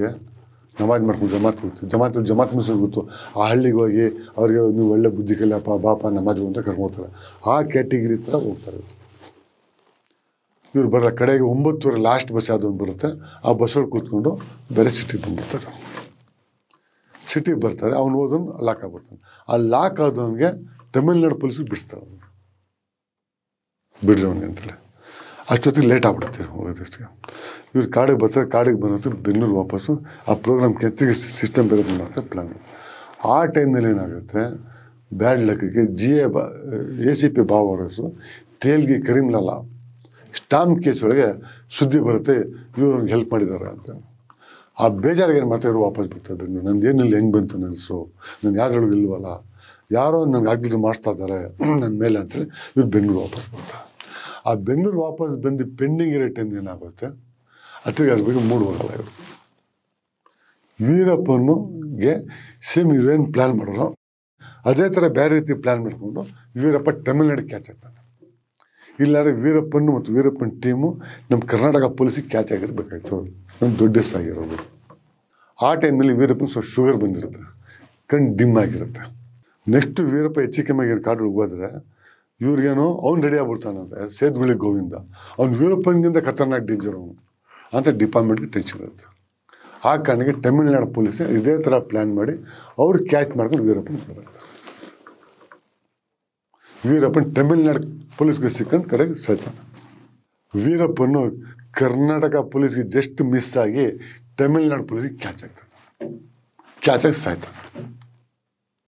ಮಾಡ್ಕೊಂಡು ಜಮಾತ್ ಹೋಗ್ತೀವಿ. ಜಮಾತ್ ಮುಸ್ಲಿಮ್ ಗೊತ್ತು. ಆ ಹಳ್ಳಿಗೆ ಹೋಗಿ ಅವ್ರಿಗೆ ನೀವು ಒಳ್ಳೆ ಬುದ್ಧಿ ಕಲಿಯಪ್ಪ ಬಾಪ ನಮಾಜ್ ಅಂತ ಕರ್ಕೊಳ್ತಾರೆ. ಆ ಕ್ಯಾಟಗಿರಿ ಥರ ಹೋಗ್ತಾರೆ ಇವ್ರು. ಬರಲ್ಲ ಕಡೆಗೆ 9:30 ಲಾಸ್ಟ್ ಬಸ್ ಯಾವುದೊಂದು ಬರುತ್ತೆ, ಆ ಬಸ್ಸೊಳಗೆ ಕೂತ್ಕೊಂಡು ಬೇರೆ ಸಿಟಿಗೆ ಬಂದ್ಬಿಡ್ತಾರೆ. ಸಿಟಿಗೆ ಬರ್ತಾರೆ, ಅವ್ನು ಹೋದವನು ಲಾಕ್ ಆಗ್ಬಿಡ್ತಾನೆ. ಆ ಲಾಕ್ ಆದವನಿಗೆ ತಮಿಳ್ನಾಡು ಪೊಲೀಸರು ಬಿಡಿಸ್ತಾರೆ, ಬಿಡ್ರಿ ಅವನಿಗೆ ಅಂತೇಳಿ. ಅಷ್ಟೊತ್ತಿಗೆ ಲೇಟ್ ಆಗ್ಬಿಡುತ್ತೆ ಹೋಗೋದಷ್ಟಿಗೆ. ಇವ್ರು ಕಾಡಿಗೆ ಬರ್ತಾರೆ. ಕಾಡಿಗೆ ಬಂದು ಬೆಂಗಳೂರು ವಾಪಸ್ಸು ಆ ಪ್ರೋಗ್ರಾಮ್ ಕೆತ್ತಿಗೆ ಸಿಸ್ಟಮ್ ಬೇರೆ ಮಾಡೋಕ್ಕೆ ಪ್ಲ್ಯಾನ್. ಆ ಟೈಮ್ನಲ್ಲಿ ಏನಾಗುತ್ತೆ, ಬ್ಯಾಡ್ ಲಕ್ಕಿಗೆ ACP ಭಾವರಸು ತೇಲ್ಗಿ ಕರೀಂಲಾಲ ಸ್ಟಾಂಪ್ ಕೇಸ್ ಒಳಗೆ ಸುದ್ದಿ ಬರುತ್ತೆ, ಇವ್ರು ಅವ್ನಿಗೆ ಹೆಲ್ಪ್ ಮಾಡಿದ್ದಾರೆ ಅಂತ. ಆ ಬೇಜಾರಿಗೆ ಏನು ಮಾಡ್ತಾರೆ, ಇವರು ವಾಪಸ್ ಬರ್ತಾರೆ ಬೆಂಗಳೂರು. ನಂದು ಏನಿಲ್ಲ, ಹೆಂಗೆ ಬಂತು ನನ್ನ ಹೆಸರು, ನಾನು ಯಾವ್ದ್ರೊಳಗೆ ಇಲ್ವಲ್ಲ, ಯಾರೋ ನನಗೆ ಆಗಿದ್ದು ಮಾಡಿಸ್ತಾ ಇದ್ದಾರೆ ನನ್ನ ಮೇಲೆ ಅಂತೇಳಿ ಇವ್ರು ಬೆಂಗಳೂರು ವಾಪಸ್ ಬರ್ತಾರೆ. ಆ ಬೆಂಗಳೂರು ವಾಪಸ್ ಬಂದು ಪೆಂಡಿಂಗ್ ಇರೋ ಟೈಮ್ ಏನಾಗುತ್ತೆ, ಅತ್ತಿಗೆ ಅದ್ರ ಬಗ್ಗೆ ಮೂಡ್ ಹೋಗಲ್ಲ ಇವರು. ವೀರಪ್ಪನಿಗೆ ಸೇಮ್ ಇವೇನು ಪ್ಲ್ಯಾನ್ ಮಾಡೋರು ಅದೇ ಥರ ಬೇರೆ ರೀತಿ ಪ್ಲ್ಯಾನ್ ಮಾಡಿಕೊಂಡು ವೀರಪ್ಪ ತಮಿಳ್ನಾಡಿಗೆ ಕ್ಯಾಚ್ ಆಗ್ತಾನೆ. ಇಲ್ಲಾಂದರೆ ವೀರಪ್ಪನ್ ಮತ್ತು ವೀರಪ್ಪನ ಟೀಮು ನಮ್ಮ ಕರ್ನಾಟಕ ಪೊಲೀಸಿಗೆ ಕ್ಯಾಚ್ ಆಗಿರ್ಬೇಕಾಯ್ತು. ನಮ್ಮ ದೊಡ್ಡ ಆಗಿರೋದು. ಆ ಟೈಮಲ್ಲಿ ವೀರಪ್ಪನ ಸ್ವಲ್ಪ ಶುಗರ್ ಬಂದಿರುತ್ತೆ, ಕಣ್ಣು ಡಿಮ್ ಆಗಿರುತ್ತೆ. ನೆಕ್ಸ್ಟ್ ವೀರಪ್ಪ ಹೆಚ್ಚು ಕಮ್ಮಿ ಆಗಿರೋ ಕಾಡು ಹೋದ್ರೆ ಇವ್ರಿಗೇನೋ ಅವ್ನು ರೆಡಿ ಆಗ್ಬಿಡ್ತಾನಂತೆ, ಸೇದ್ಗುಳಿ ಗೋವಿಂದ. ಅವ್ನು ವೀರಪ್ಪನಿಗಿಂತ ಖತರ್ನಾಕ್ ಡೇಂಜರ್ ಅವನು ಅಂತ ಡಿಪಾರ್ಟ್ಮೆಂಟ್ಗೆ ಟೆನ್ಷನ್ ಇರುತ್ತೆ. ಆ ಕಾರಣಕ್ಕೆ ತಮಿಳ್ನಾಡು ಪೊಲೀಸ್ ಇದೇ ಥರ ಪ್ಲ್ಯಾನ್ ಮಾಡಿ ಅವ್ರು ಕ್ಯಾಚ್ ಮಾಡ್ಕೊಂಡು ವೀರಪ್ಪನ ಬರುತ್ತೆ. ವೀರಪ್ಪನ ತಮಿಳ್ನಾಡು ಪೊಲೀಸ್ಗೆ ಸಿಕ್ಕಂಡು ಕಡೆಗೆ ಸಾಯ್ತಾನೆ. ವೀರಪ್ಪನು ಕರ್ನಾಟಕ ಪೊಲೀಸ್ಗೆ ಜಸ್ಟ್ ಮಿಸ್ ಆಗಿ ತಮಿಳ್ನಾಡು ಪೊಲೀಸ್ಗೆ ಕ್ಯಾಚ್ ಆಗ್ತಾನೆ, ಕ್ಯಾಚ್ ಆಗಿ ಸಾಯ್ತಾನೆ.